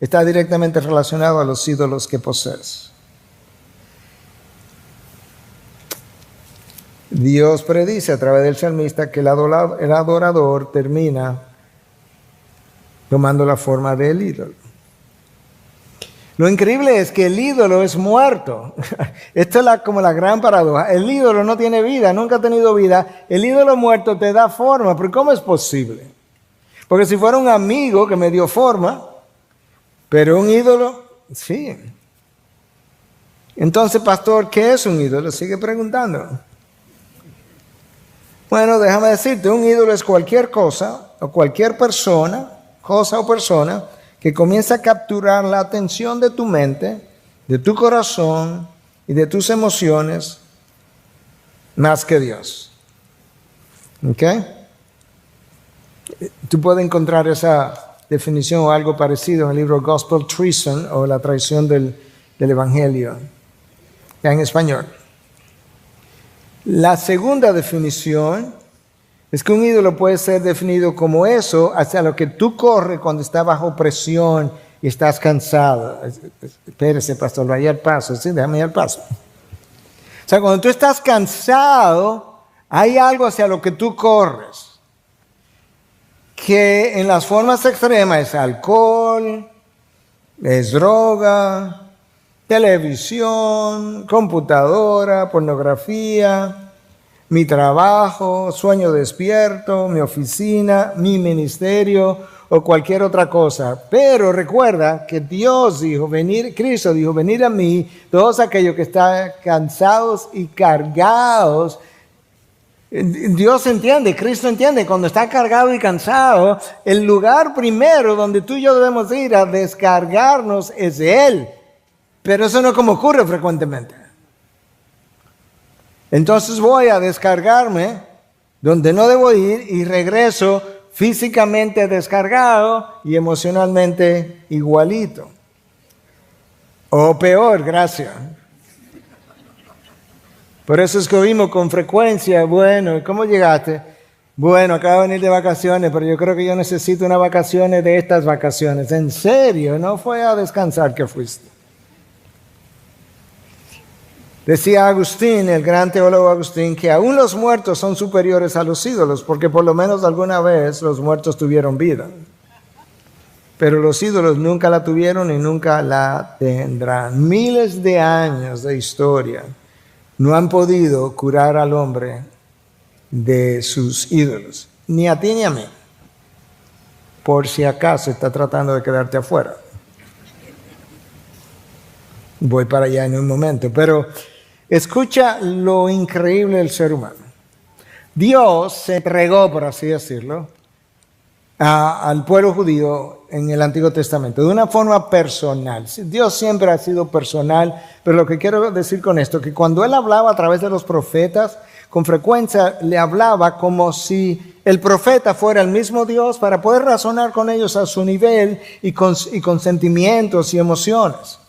está directamente relacionado a los ídolos que posees. Dios predice a través del salmista que el adorador termina tomando la forma del ídolo. Lo increíble es que el ídolo es muerto. Esto es como la gran paradoja. El ídolo no tiene vida, nunca ha tenido vida. El ídolo muerto te da forma. ¿Pero cómo es posible? Porque si fuera un amigo que me dio forma, pero un ídolo, sí. Entonces, pastor, ¿qué es un ídolo? Sigue preguntando. Bueno, déjame decirte, un ídolo es cualquier cosa o cualquier persona, cosa o persona, que comienza a capturar la atención de tu mente, de tu corazón y de tus emociones más que Dios. ¿Ok? Tú puedes encontrar esa definición o algo parecido en el libro Gospel Treason o la traición del Evangelio, ya en español. La segunda definición es que un ídolo puede ser definido como eso hacia lo que tú corres cuando estás bajo presión y estás cansado. Espérese, pastor, vaya al paso. Sí, déjame ir al paso. O sea, cuando tú estás cansado, hay algo hacia lo que tú corres. Que en las formas extremas es alcohol, es droga, televisión, computadora, pornografía, mi trabajo, sueño despierto, mi oficina, mi ministerio o cualquier otra cosa. Pero recuerda que Dios dijo, Cristo dijo, venid a mí, todos aquellos que están cansados y cargados. Dios entiende, Cristo entiende, cuando está cargado y cansado, el lugar primero donde tú y yo debemos ir a descargarnos es de Él. Pero eso no es como ocurre frecuentemente. Entonces voy a descargarme donde no debo ir y regreso físicamente descargado y emocionalmente igualito. O peor, gracias. Por eso es que oímos con frecuencia, bueno, ¿cómo llegaste? Bueno, acabo de venir de vacaciones, pero yo creo que yo necesito unas vacaciones de estas vacaciones. ¿En serio? ¿No fue a descansar que fuiste? Decía Agustín, el gran teólogo Agustín, que aún los muertos son superiores a los ídolos, porque por lo menos alguna vez los muertos tuvieron vida. Pero los ídolos nunca la tuvieron y nunca la tendrán. Miles de años de historia no han podido curar al hombre de sus ídolos, ni a ti ni a mí, por si acaso está tratando de quedarte afuera. Voy para allá en un momento, pero escucha lo increíble del ser humano. Dios se entregó, por así decirlo, al pueblo judío en el Antiguo Testamento, de una forma personal. Dios siempre ha sido personal, pero lo que quiero decir con esto, que cuando Él hablaba a través de los profetas, con frecuencia le hablaba como si el profeta fuera el mismo Dios para poder razonar con ellos a su nivel y con sentimientos y emociones.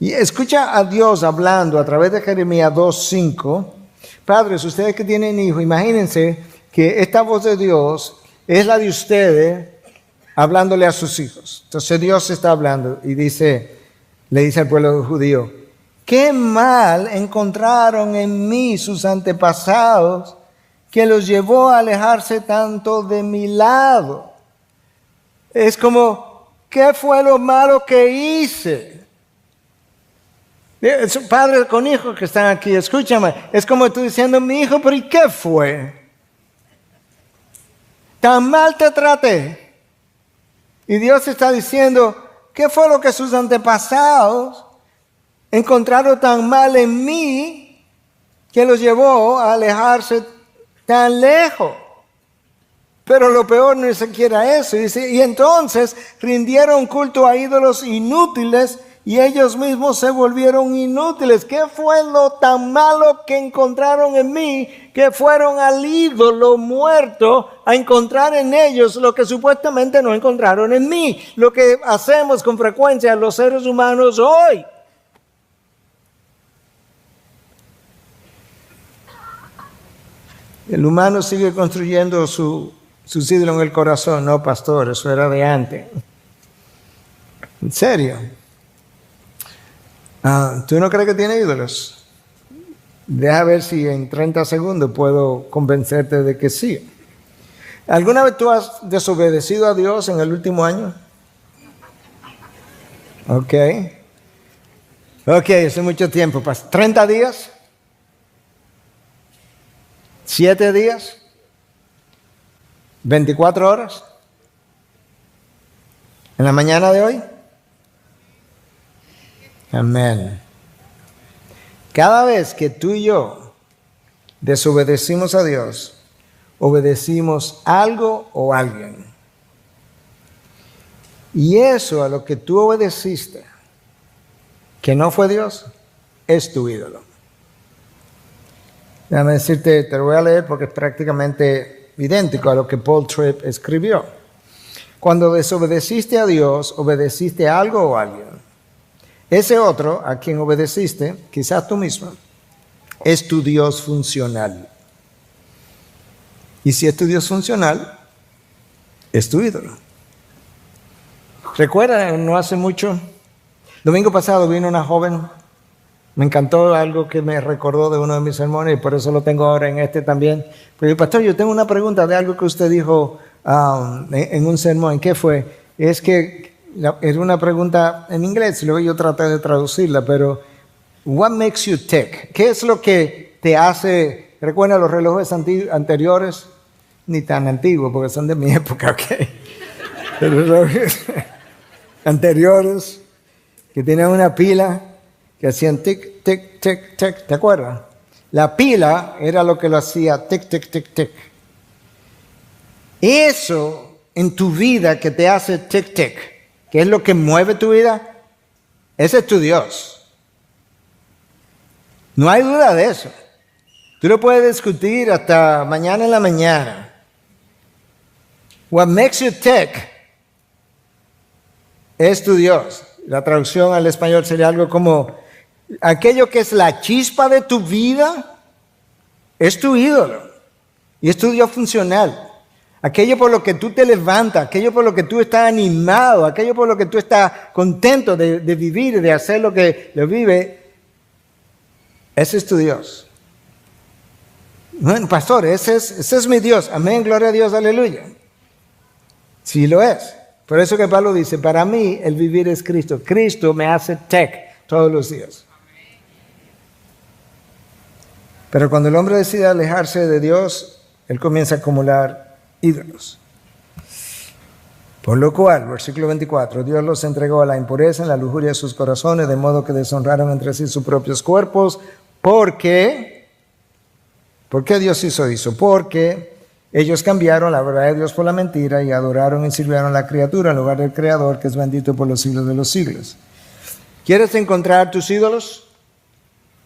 Y escucha a Dios hablando a través de Jeremías 2:5. Padres, ustedes que tienen hijos, imagínense que esta voz de Dios es la de ustedes hablándole a sus hijos. Entonces Dios está hablando y le dice al pueblo judío: ¿qué mal encontraron en mí sus antepasados que los llevó a alejarse tanto de mi lado? Es como, ¿qué fue lo malo que hice? Padres con hijos que están aquí, escúchame, es como tú diciendo: mi hijo, pero ¿y qué fue? Tan mal te traté. Y Dios está diciendo: ¿qué fue lo que sus antepasados encontraron tan mal en mí que los llevó a alejarse tan lejos? Pero lo peor no es siquiera eso. Dice, y entonces rindieron culto a ídolos inútiles y ellos mismos se volvieron inútiles. ¿Qué fue lo tan malo que encontraron en mí que fueron al ídolo muerto a encontrar en ellos lo que supuestamente no encontraron en mí? Lo que hacemos con frecuencia los seres humanos hoy. El humano sigue construyendo sus ídolos en el corazón. No, pastor, eso era de antes. ¿En serio? ¿Tú no crees que tiene ídolos? Deja ver si en 30 segundos puedo convencerte de que sí. ¿Alguna vez tú has desobedecido a Dios en el último año? Ok, hace mucho tiempo. ¿30 días? ¿7 días? ¿24 horas? ¿En la mañana de hoy? Amén. Cada vez que tú y yo desobedecimos a Dios, obedecimos algo o alguien. Y eso a lo que tú obedeciste, que no fue Dios, es tu ídolo. Déjame decirte, te lo voy a leer porque es prácticamente idéntico a lo que Paul Tripp escribió. Cuando desobedeciste a Dios, obedeciste a algo o a alguien. Ese otro a quien obedeciste, quizás tú mismo, es tu Dios funcional. Y si es tu Dios funcional, es tu ídolo. Recuerda, no hace mucho, domingo pasado vino una joven, me encantó algo que me recordó de uno de mis sermones y por eso lo tengo ahora en este también. Pero pastor, yo tengo una pregunta de algo que usted dijo en un sermón. ¿Qué fue? Es que era una pregunta en inglés, luego yo traté de traducirla, pero what makes you tick? ¿Qué es lo que te hace? ¿Recuerda los relojes anteriores? Ni tan antiguos, porque son de mi época, ¿ok? Los relojes anteriores que tenían una pila que hacían tic, tic, tic, tic, ¿te acuerdas? La pila era lo que lo hacía tic, tic, tic, tic. Eso en tu vida que te hace tic, tic, ¿qué es lo que mueve tu vida? Ese es tu Dios. No hay duda de eso. Tú lo puedes discutir hasta mañana en la mañana. What makes you tick es tu Dios. La traducción al español sería algo como: aquello que es la chispa de tu vida es tu ídolo y es tu Dios funcional. Aquello por lo que tú te levantas, aquello por lo que tú estás animado, aquello por lo que tú estás contento de vivir, de hacer lo que lo vive, ese es tu Dios. Bueno, pastor, ese es mi Dios. Amén, gloria a Dios, aleluya. Sí lo es. Por eso que Pablo dice, para mí el vivir es Cristo. Cristo me hace tick todos los días. Pero cuando el hombre decide alejarse de Dios, él comienza a acumular ídolos. Por lo cual, versículo 24, Dios los entregó a la impureza en la lujuria de sus corazones, de modo que deshonraron entre sí sus propios cuerpos. ¿Por qué? ¿Por qué Dios hizo eso? Porque Ellos cambiaron la verdad de Dios por la mentira y adoraron y sirvieron a la criatura en lugar del Creador, que es bendito por los siglos de los siglos. ¿Quieres encontrar tus ídolos?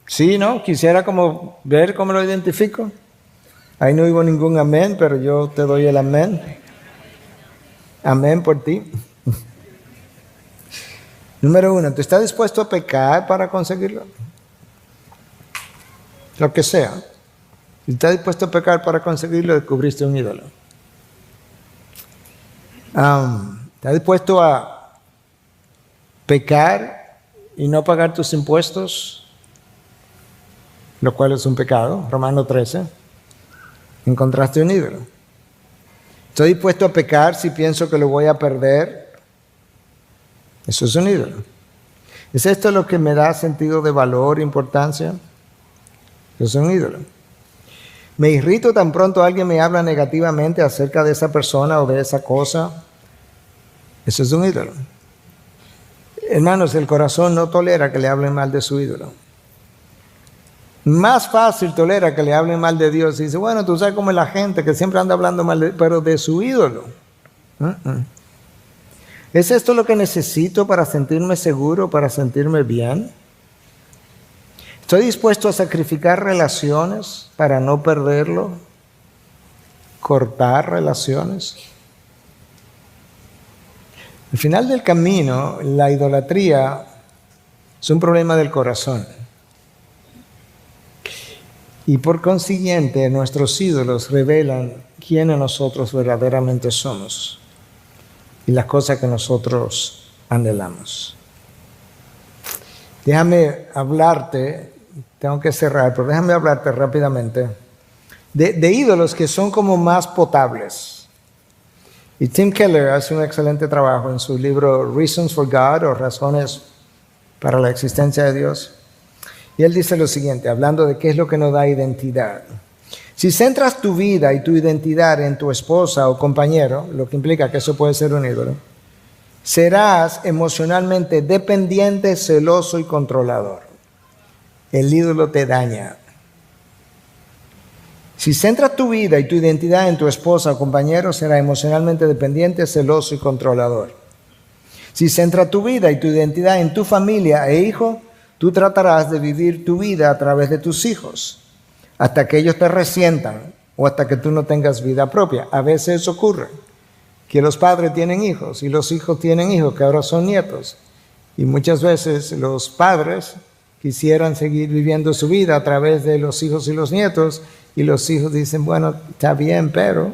Sí, ¿no? Quisiera como ver cómo lo identifico. Ahí no hubo ningún amén, pero yo te doy el amén. Amén por ti. Número 1, ¿tú estás dispuesto a pecar para conseguirlo? Lo que sea. Si estás dispuesto a pecar para conseguirlo, descubriste un ídolo. ¿Estás dispuesto a pecar y no pagar tus impuestos? Lo cual es un pecado. Romanos 13. Encontraste un ídolo. ¿Estoy dispuesto a pecar si pienso que lo voy a perder? Eso es un ídolo. ¿Es esto lo que me da sentido de valor, importancia? Eso es un ídolo. Me irrito tan pronto alguien me habla negativamente acerca de esa persona o de esa cosa. Eso es un ídolo. Hermanos, el corazón no tolera que le hablen mal de su ídolo. Más fácil tolera que le hablen mal de Dios. Y dice, bueno, tú sabes cómo es la gente que siempre anda hablando mal, pero de su ídolo. ¿Es esto lo que necesito para sentirme seguro, para sentirme bien? ¿Estoy dispuesto a sacrificar relaciones para no perderlo? ¿Cortar relaciones? Al final del camino, la idolatría es un problema del corazón. Y por consiguiente, nuestros ídolos revelan quiénes nosotros verdaderamente somos y las cosas que nosotros anhelamos. Déjame hablarte, tengo que cerrar, pero déjame hablarte rápidamente de ídolos que son como más potables. Y Tim Keller hace un excelente trabajo en su libro Reasons for God, o Razones para la Existencia de Dios. Y él dice lo siguiente, hablando de qué es lo que nos da identidad. Si centras tu vida y tu identidad en tu esposa o compañero, lo que implica que eso puede ser un ídolo, serás emocionalmente dependiente, celoso y controlador. El ídolo te daña. Si centras tu vida y tu identidad en tu esposa o compañero, serás emocionalmente dependiente, celoso y controlador. Si centras tu vida y tu identidad en tu familia e hijo, tú tratarás de vivir tu vida a través de tus hijos, hasta que ellos te resientan o hasta que tú no tengas vida propia. A veces ocurre que los padres tienen hijos y los hijos tienen hijos que ahora son nietos. Y muchas veces los padres quisieran seguir viviendo su vida a través de los hijos y los nietos, y los hijos dicen, bueno, está bien, pero...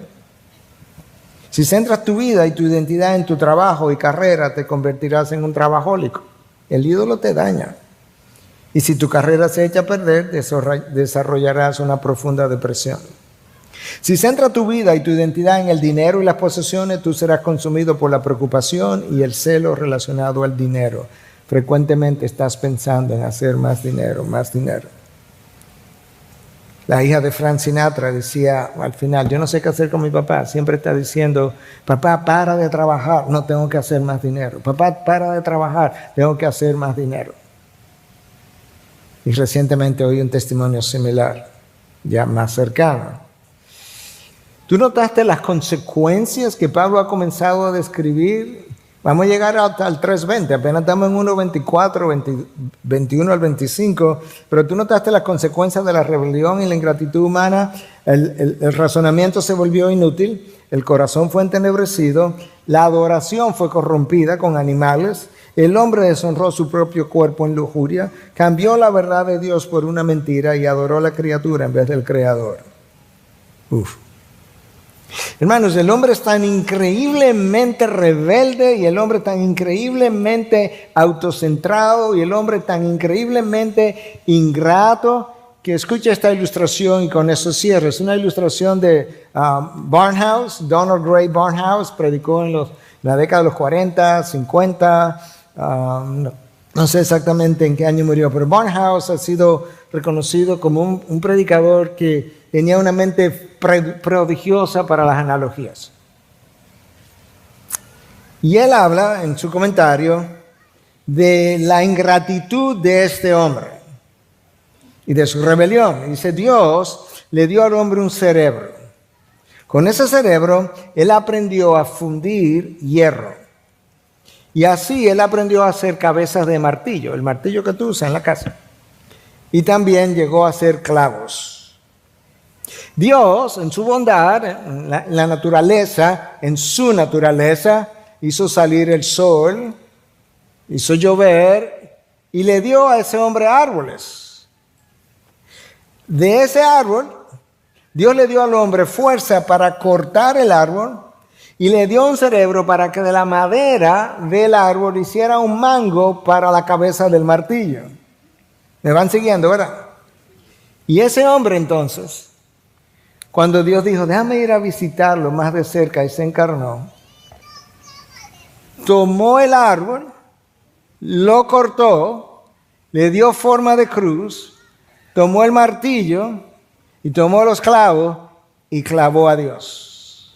Si centras tu vida y tu identidad en tu trabajo y carrera, te convertirás en un trabajólico. El ídolo te daña. Y si tu carrera se echa a perder, desarrollarás una profunda depresión. Si centras tu vida y tu identidad en el dinero y las posesiones, tú serás consumido por la preocupación y el celo relacionado al dinero. Frecuentemente estás pensando en hacer más dinero, más dinero. La hija de Frank Sinatra decía al final, yo no sé qué hacer con mi papá. Siempre está diciendo, papá, para de trabajar, no tengo que hacer más dinero. Papá, para de trabajar, tengo que hacer más dinero. Y recientemente oí un testimonio similar, ya más cercano. ¿Tú notaste las consecuencias que Pablo ha comenzado a describir? Vamos a llegar al 3:20, apenas estamos en 1:24, 21 al 25, pero tú notaste las consecuencias de la rebelión y la ingratitud humana. El razonamiento se volvió inútil, el corazón fue entenebrecido, la adoración fue corrompida con animales, el hombre deshonró su propio cuerpo en lujuria, cambió la verdad de Dios por una mentira y adoró a la criatura en vez del Creador. Hermanos, el hombre es tan increíblemente rebelde y el hombre tan increíblemente autocentrado y el hombre tan increíblemente ingrato que escucha esta ilustración y con eso cierro. Es una ilustración de Barnhouse, Donald Gray Barnhouse, predicó en la década de los 40, 50, no sé exactamente en qué año murió, pero Barnhouse ha sido reconocido como un predicador que tenía una mente prodigiosa para las analogías. Y él habla en su comentario de la ingratitud de este hombre y de su rebelión. Dice, Dios le dio al hombre un cerebro Con ese cerebro, él aprendió a fundir hierro. Y así él aprendió a hacer cabezas de martillo, el martillo que tú usas en la casa. Y también llegó a hacer clavos. Dios, en su bondad, en la naturaleza, en su naturaleza, hizo salir el sol, hizo llover y le dio a ese hombre árboles. De ese árbol, Dios le dio al hombre fuerza para cortar el árbol y le dio un cerebro para que de la madera del árbol hiciera un mango para la cabeza del martillo. ¿Me van siguiendo, verdad? Y ese hombre entonces, cuando Dios dijo, déjame ir a visitarlo más de cerca, y se encarnó, tomó el árbol, lo cortó, le dio forma de cruz, tomó el martillo y tomó los clavos y clavó a Dios.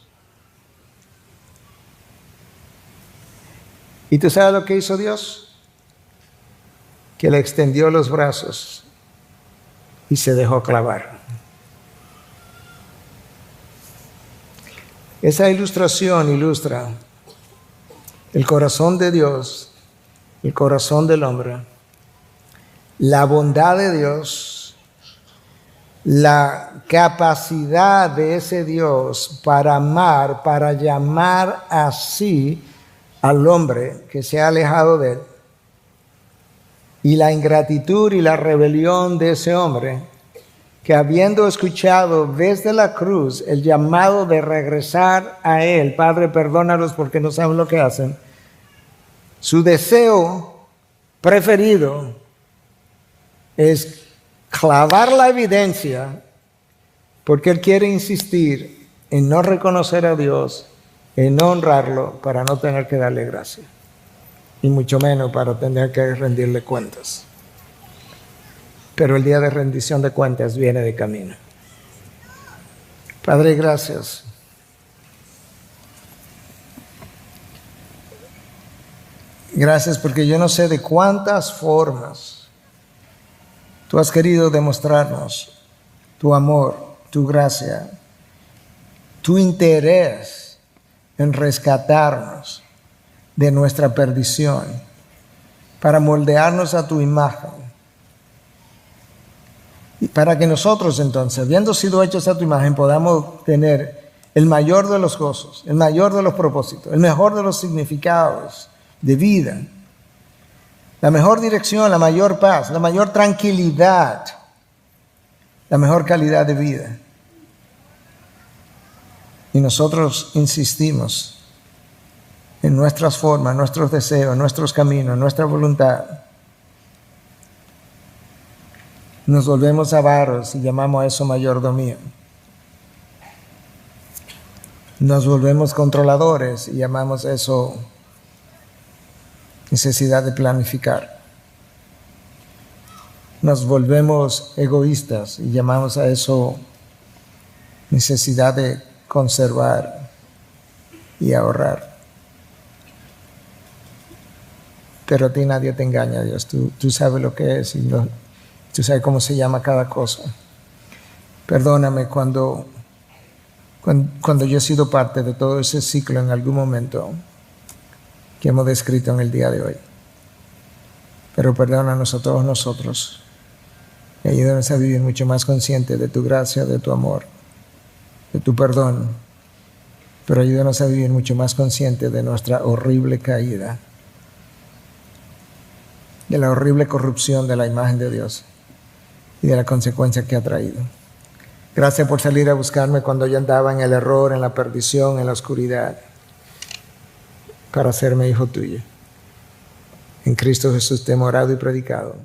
¿Y tú sabes lo que hizo Dios? Que le extendió los brazos y se dejó clavar. Esa ilustración ilustra el corazón de Dios, el corazón del hombre, la bondad de Dios, la capacidad de ese Dios para amar, para llamar así al hombre que se ha alejado de él, y la ingratitud y la rebelión de ese hombre que, habiendo escuchado desde la cruz el llamado de regresar a él, Padre, perdónalos porque no saben lo que hacen, su deseo preferido es clavar la evidencia porque él quiere insistir en no reconocer a Dios, en no honrarlo para no tener que darle gracia y mucho menos para tener que rendirle cuentas. Pero el día de rendición de cuentas viene de camino. Padre, gracias. Gracias porque yo no sé de cuántas formas tú has querido demostrarnos tu amor, tu gracia, tu interés en rescatarnos de nuestra perdición para moldearnos a tu imagen. Y para que nosotros entonces, habiendo sido hechos a tu imagen, podamos tener el mayor de los gozos, el mayor de los propósitos, el mejor de los significados de vida, la mejor dirección, la mayor paz, la mayor tranquilidad, la mejor calidad de vida. Y nosotros insistimos en nuestras formas, nuestros deseos, nuestros caminos, nuestra voluntad. Nos volvemos avaros y llamamos a eso mayordomía. Nos volvemos controladores y llamamos a eso necesidad de planificar. Nos volvemos egoístas y llamamos a eso necesidad de conservar y ahorrar. Pero a ti nadie te engaña, Dios. Tú sabes lo que es y tú sabes cómo se llama cada cosa. Perdóname cuando yo he sido parte de todo ese ciclo en algún momento que hemos descrito en el día de hoy. Pero perdónanos a todos nosotros y ayúdanos a vivir mucho más conscientes de tu gracia, de tu amor, de tu perdón. Pero ayúdanos a vivir mucho más conscientes de nuestra horrible caída, de la horrible corrupción de la imagen de Dios y de la consecuencia que ha traído. Gracias por salir a buscarme cuando yo andaba en el error, en la perdición, en la oscuridad, para hacerme hijo tuyo. En Cristo Jesús te hemos orado y predicado.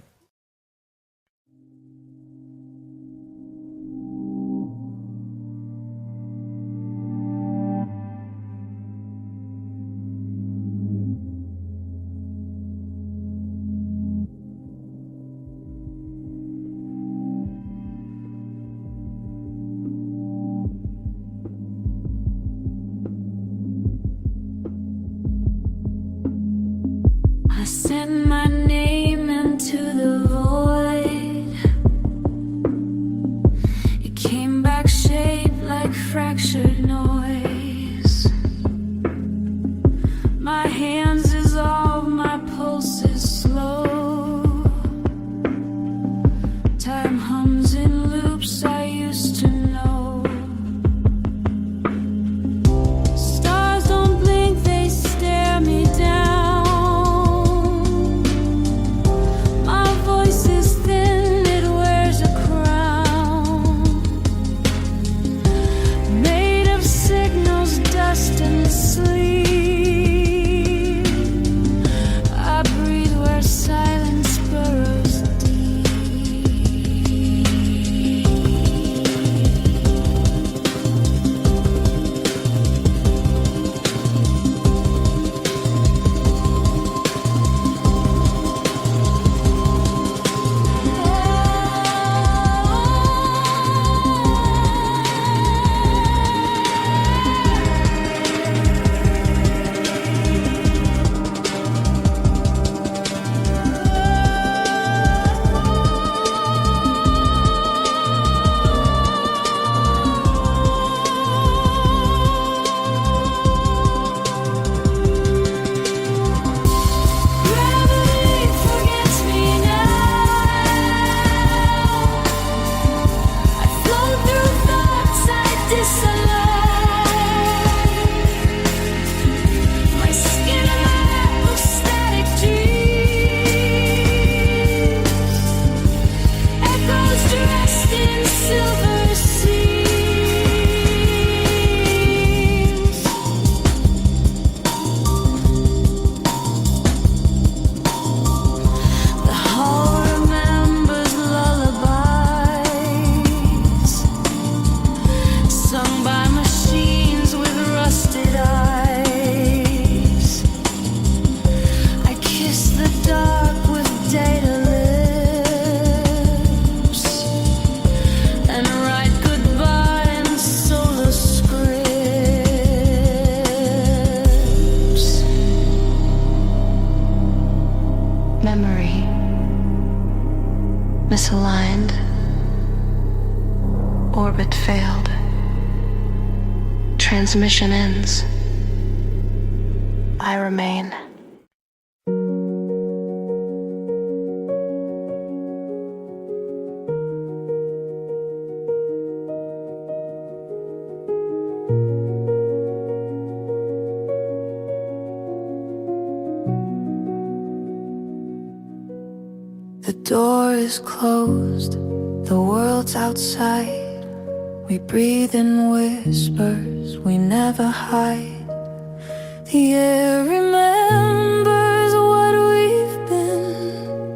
I sent my name into the fractured noise. My hands dissolve, my pulse is slow. Time hums in loops I used to know. Stars don't blink, they stare me down. My voice is thin, it wears a crown. Made of signals, dust and sleep. I breathe where silence burrows deep. Gravity forgets me now. I float through thoughts I disallow. My skin and my apple static dreams. Echoes dressed in silver seams. The hall remembers lullabies sung by machines with rusted eyes. I kiss the dark with data lips and write goodbye in solar scripts. Memory misaligned, orbit failed, transmission ends. I remain. The door is closed, the world's outside. We breathe in whispers, we never hide. The air remembers what we've been.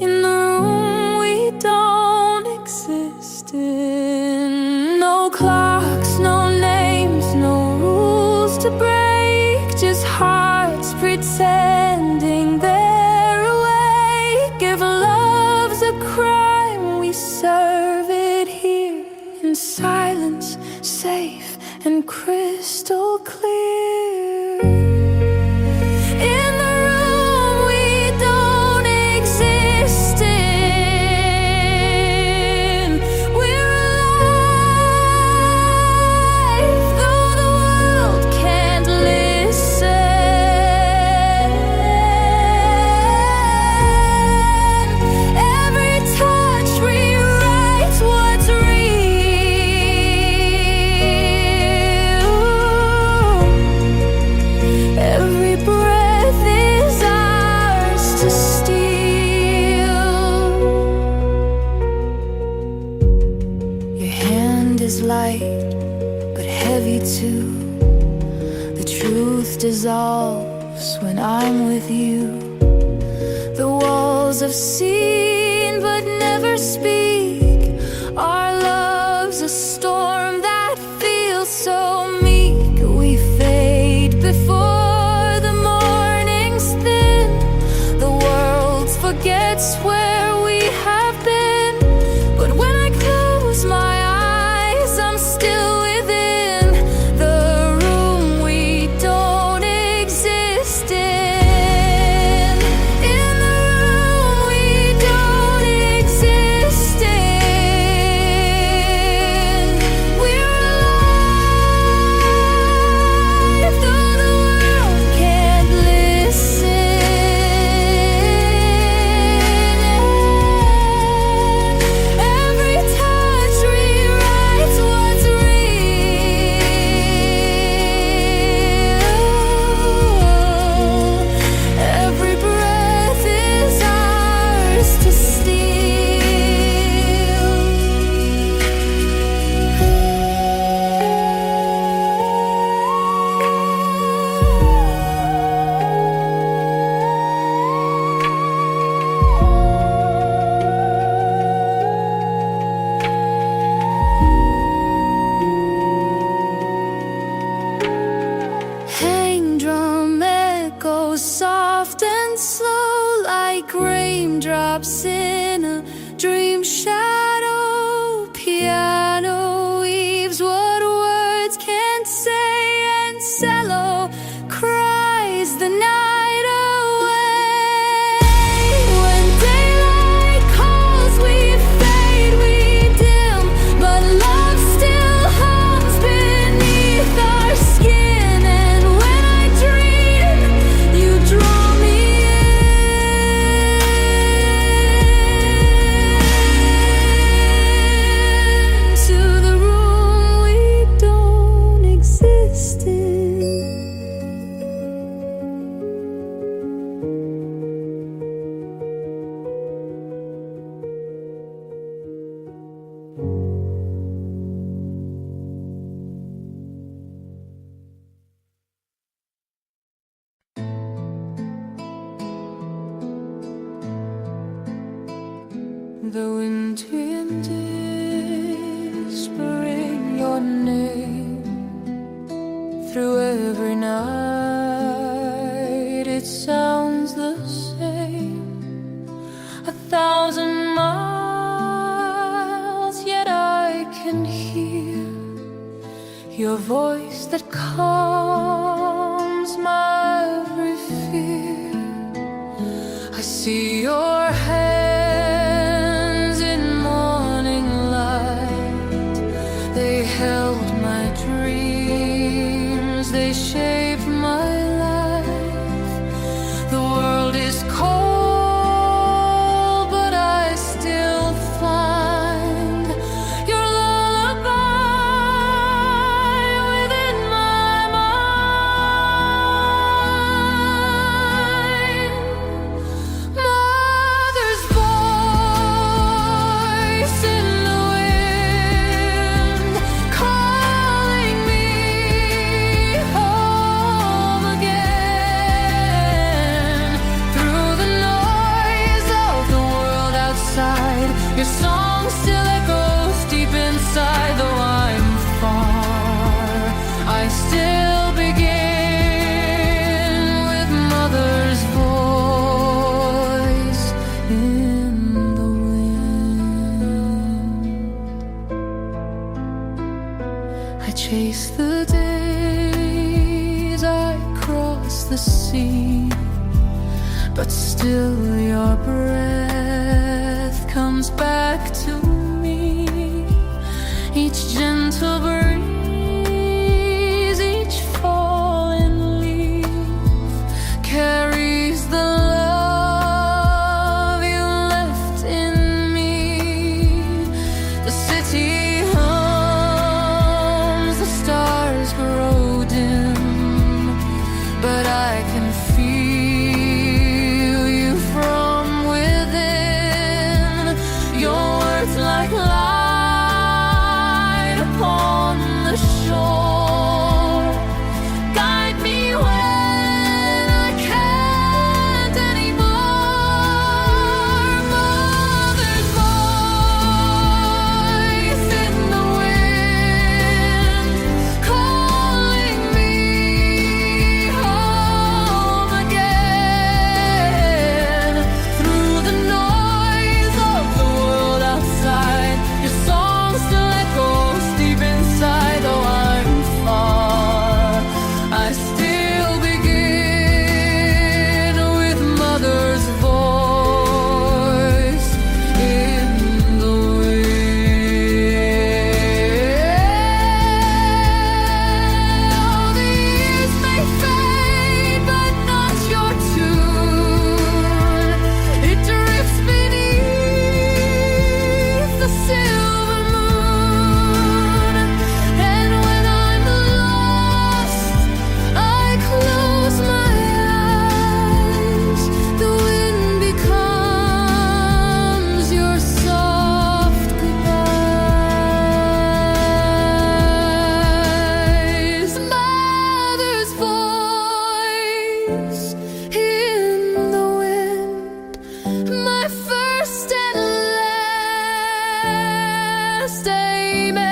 In the room we don't exist in. No clocks, no names, no rules to break. Just hearts pretending they're awake. If love's a crime, we serve it here in silence, safe and crystal clear. In the room we don't exist in, we're alive, though the world can't listen. Every touch rewrites what's real. Every breath is ours to steal. Your hand is light, but heavy too. The truth dissolves when I'm with you. The walls have seen but never speak. Our love's a storm that feels so meek. We fade before the morning's thin. The world forgets where we have been. But when I close my eyes, I'm still within the room we don't exist in. In the room we don't exist in. every night it sounds the same. 1,000 miles, yet I can hear your voice that calms my every fear. I see your hands in morning light. They held my dreams, they shaped my life. The world is cold, but I still find your lullaby within my mind. Mother's voice in the wind, calling me home again. Through the noise of the world outside, your song still echoes deep inside. Though I'm far, I still begin with mother's voice in the wind. I chase the days, I cross the sea, but still your breath comes back to me. Each gentle breeze, each fallen leaf carries the love you left in me. The city hums, the stars grow dim, but I can feel you from within. Your words like light upon the shore, guide me when I can't anymore. Mother's voice in the wind, calling me home again. Through the noise of the world outside, your song still echoes deep inside. Though I'm far, I still begin with mother's voice in the wind. The years may fade, but not your tune. It drifts beneath the silver moon. And when I'm lost, I close my eyes. The wind becomes your soft goodbyes. Mother's voice in the wind, my first and last amen.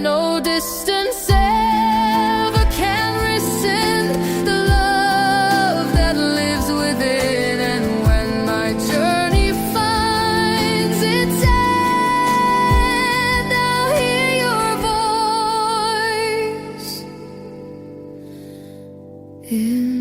No distance ever can rescind the love that lives within. And when my journey finds its end, I'll hear your voice in